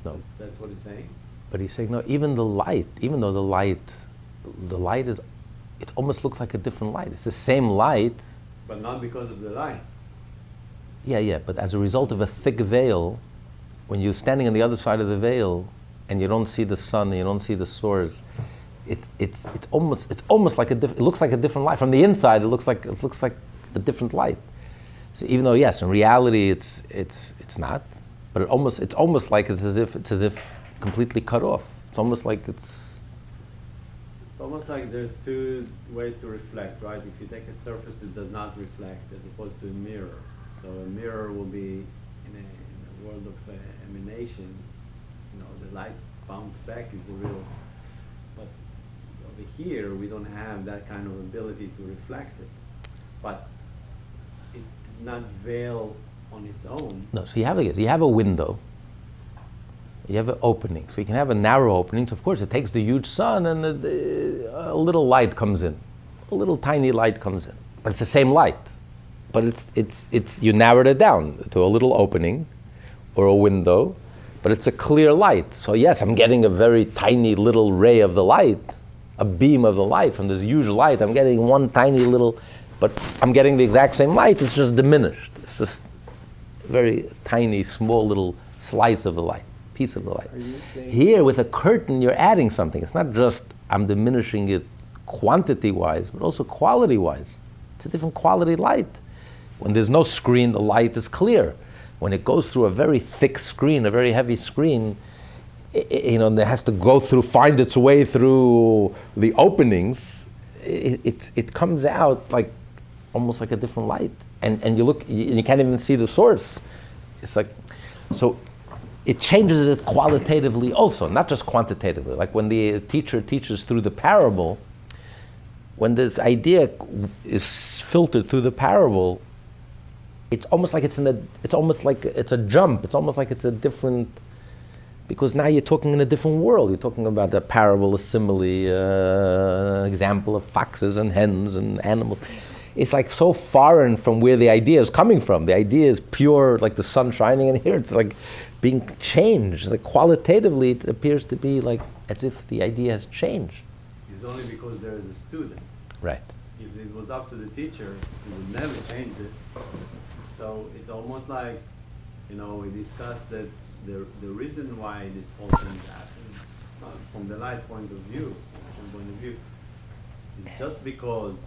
No. That's what he's saying. But he's saying, no, even though the light is, it almost looks like a different light. It's the same light. But not because of the light. Yeah, but as a result of a thick veil, when you're standing on the other side of the veil and you don't see the sun and you don't see the source, it's almost like it looks like a different light. From the inside, it looks like a different light. So even though, yes, in reality it's not, but it's almost like it's as if completely cut off. It's almost like It's almost like there's two ways to reflect, right? If you take a surface that does not reflect, as opposed to a mirror. So a mirror will be in a world of emanation. The light bounce back is the real. But over here, we don't have that kind of ability to reflect it. But it did not veil on its own. no. So you have a window. You have an opening. So you can have a narrow opening. So of course, it takes the huge sun, and a little light comes in, a little tiny light comes in. But it's the same light. But it's you narrowed it down to a little opening, or a window, but it's a clear light. So yes, I'm getting a very tiny little ray of the light, a beam of the light from this huge light. I'm getting one tiny little, but I'm getting the exact same light. It's just diminished. It's just a very tiny, small little slice of the light. Piece of the light. Here with a curtain you're adding something. It's not just I'm diminishing it quantity wise, but also quality wise. It's a different quality light. When there's no screen, the light is clear. When it goes through a very thick screen, a very heavy screen, it has to find its way through the openings. It comes out like almost like a different light, and you look, you can't even see the source. It's like so. It changes it qualitatively also, not just quantitatively. Like when the teacher teaches through the parable, when this idea is filtered through the parable, it's almost like it's a jump. It's almost like it's a different, because now you're talking in a different world. You're talking about the parable, a simile, example of foxes and hens and animals. It's like so foreign from where the idea is coming from. The idea is pure, like the sun shining, and here it's like being changed. Like qualitatively, it appears to be like as if the idea has changed. It's only because there is a student. Right. If it was up to the teacher, he would never change it. So it's almost like, we discussed that the reason why this whole thing happened, it's not from the light point of view, it's just because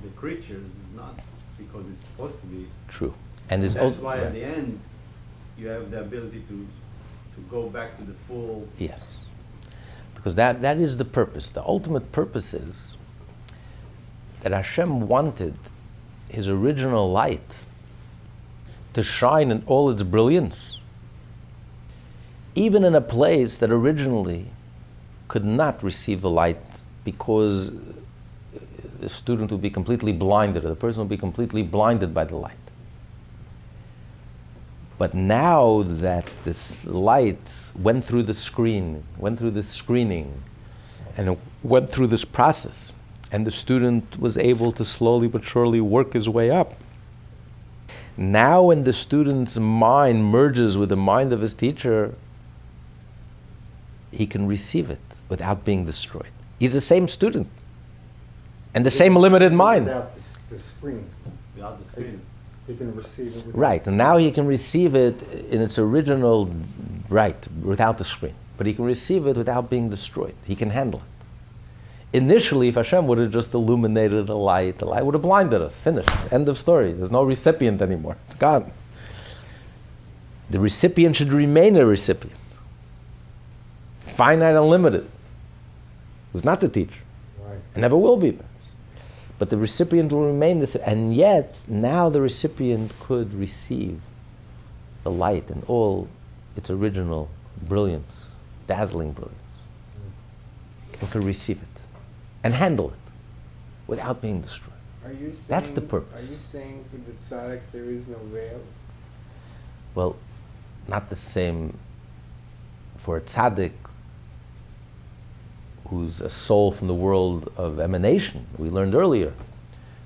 the creatures is not because it's supposed to be. True. And that's why at the end you have the ability to go back to the full. Yes. Because that is the purpose. The ultimate purpose is that Hashem wanted His original light to shine in all its brilliance, even in a place that originally could not receive the light, because the student would be completely blinded, or the person would be completely blinded by the light. But now that this light went through the screen, went through the screening, and it went through this process, and the student was able to slowly but surely work his way up, now when the student's mind merges with the mind of his teacher, he can receive it without being destroyed. He's the same student, and the same limited mind. Without the screen. Without the screen. He can receive it. Right, and now he can receive it in its original, right, without the screen. But he can receive it without being destroyed. He can handle it. Initially, if Hashem would have just illuminated the light would have blinded us. Finished. End of story. There's no recipient anymore. It's gone. The recipient should remain a recipient. Finite, unlimited. Who's not the teacher. Right. And never will be. But the recipient will remain the same. And yet, now the recipient could receive the light in all its original brilliance, dazzling brilliance. And could receive it and handle it without being destroyed. Are you saying, That's the purpose. Are you saying for the tzaddik there is no veil? Well, not the same for a tzaddik who's a soul from the world of emanation, we learned earlier.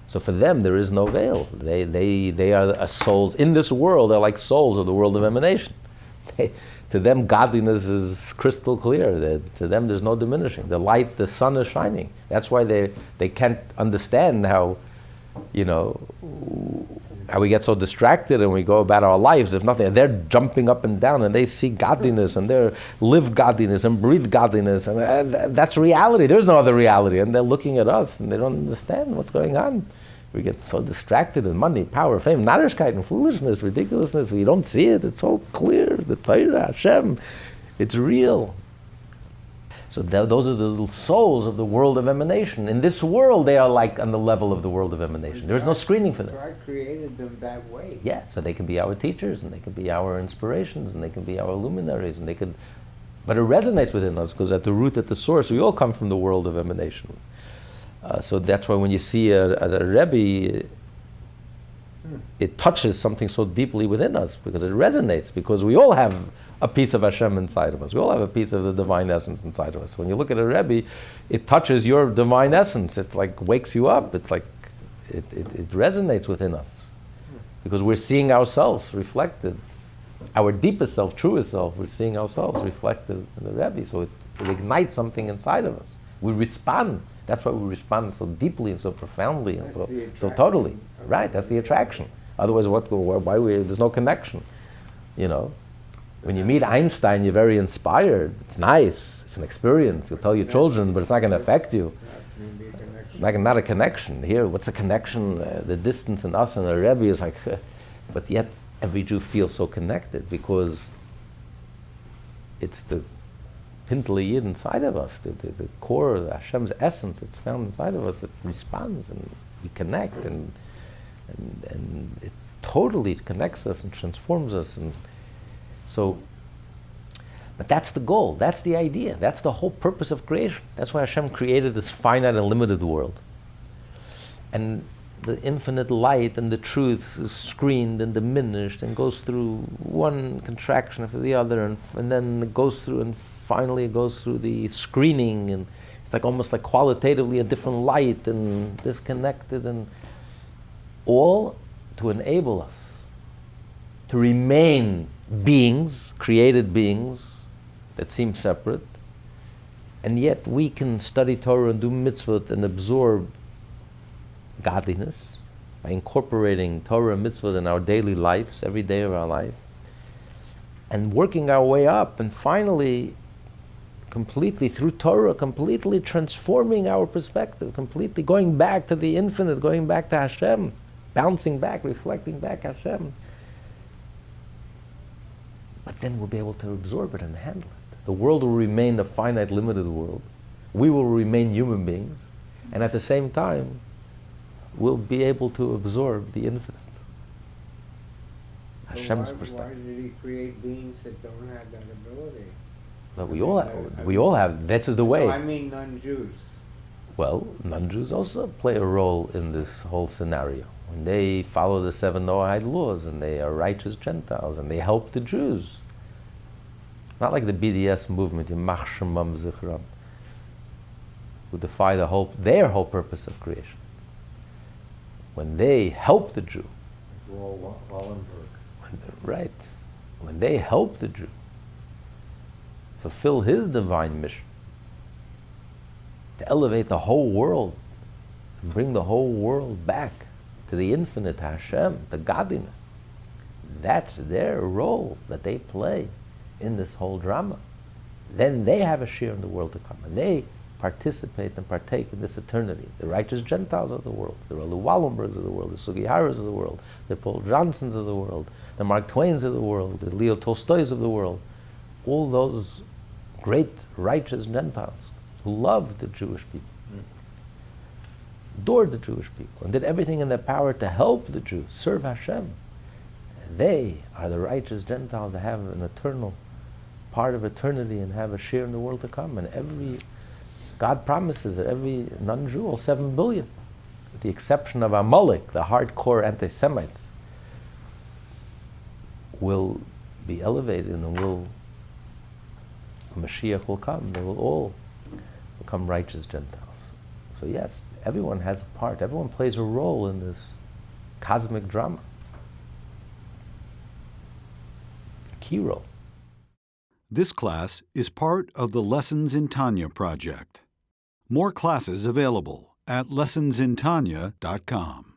So for them, there is no veil. They are souls in this world. They're like souls of the world of emanation. To them, godliness is crystal clear. To them, there's no diminishing. The light, the sun is shining. That's why they can't understand how, how we get so distracted and we go about our lives. If nothing, they're jumping up and down and they see godliness and they live godliness and breathe godliness, and that's reality. There's no other reality, and they're looking at us and they don't understand what's going on. We get so distracted in money, power, fame, narishkeit, and foolishness, ridiculousness. We don't see it. It's so clear. The Torah, Hashem, it's real. So those are the little souls of the world of emanation. In this world, they are like on the level of the world of emanation. There is no screening for them. God created them that way. Yeah, so they can be our teachers, and they can be our inspirations, and they can be our luminaries, and they could. But it resonates within us because at the root, at the source, we all come from the world of emanation. So that's why when you see a Rebbe, it touches something so deeply within us because it resonates, because we all have a piece of Hashem inside of us. We all have a piece of the divine essence inside of us. So when you look at a Rebbe, it touches your divine essence. It like wakes you up. It's like it resonates within us because we're seeing ourselves reflected. Our deepest self, truest self, we're seeing ourselves reflected in the Rebbe. So it ignites something inside of us. We respond. That's why we respond so deeply and so profoundly and so totally. Right, that's the attraction. Otherwise, there's no connection. When you meet Einstein, you're very inspired. It's nice. It's an experience. You'll tell your children, but it's not going to affect you. Not a connection. Here, what's the connection? The distance in us and the Rebbe is like, but yet every Jew feels so connected because it's the Pintel Yid inside of us, the core of Hashem's essence that's found inside of us that responds, and we connect, and it totally connects us and transforms us. And so, but that's the goal, that's the idea, that's the whole purpose of creation. That's why Hashem created this finite and limited world. And the infinite light and the truth is screened and diminished and goes through one contraction after the other, and then it goes through, and finally it goes through the screening, and it's like almost like qualitatively a different light and disconnected, and all to enable us to remain beings, created beings that seem separate, and yet we can study Torah and do mitzvot and absorb godliness by incorporating Torah and mitzvot in our daily lives, every day of our life, and working our way up, and finally, completely through Torah, completely transforming our perspective, completely going back to the infinite, going back to Hashem, bouncing back, reflecting back Hashem. But then we'll be able to absorb it and handle it. The world will remain a finite, limited world. We will remain human beings, and at the same time, we'll be able to absorb the infinite. Hashem's perspective. Why did he create beings that don't have that ability? But we all have. That's the way. No, I mean non-Jews. Well, non-Jews also play a role in this whole scenario. When they follow the 7 Noahide laws, and they are righteous Gentiles, and they help the Jews. Not like the BDS movement, Yimach Shemam Zichram, who defy their whole purpose of creation. When they help the Jew, when they help the Jew fulfill his divine mission to elevate the whole world and bring the whole world back to the infinite, to Hashem, to godliness, that's their role that they play in this whole drama. Then they have a share in the world to come, and they participate and partake in this eternity. The righteous Gentiles of the world, the Relu Wallenbergs of the world, the Sugiharas of the world, the Paul Johnsons of the world, the Mark Twains of the world, the Leo Tolstoys of the world, all those great righteous Gentiles who loved the Jewish people, adored the Jewish people, and did everything in their power to help the Jews serve Hashem. And they are the righteous Gentiles that have an eternal part of eternity and have a share in the world to come. And God promises that every non-Jew, all 7 billion, with the exception of Amalek, the hardcore anti-Semites, will be elevated, and Mashiach will come. They will all become righteous Gentiles. So yes, everyone has a part. Everyone plays a role in this cosmic drama. A key role. This class is part of the Lessons in Tanya project. More classes available at lessonsintanya.com.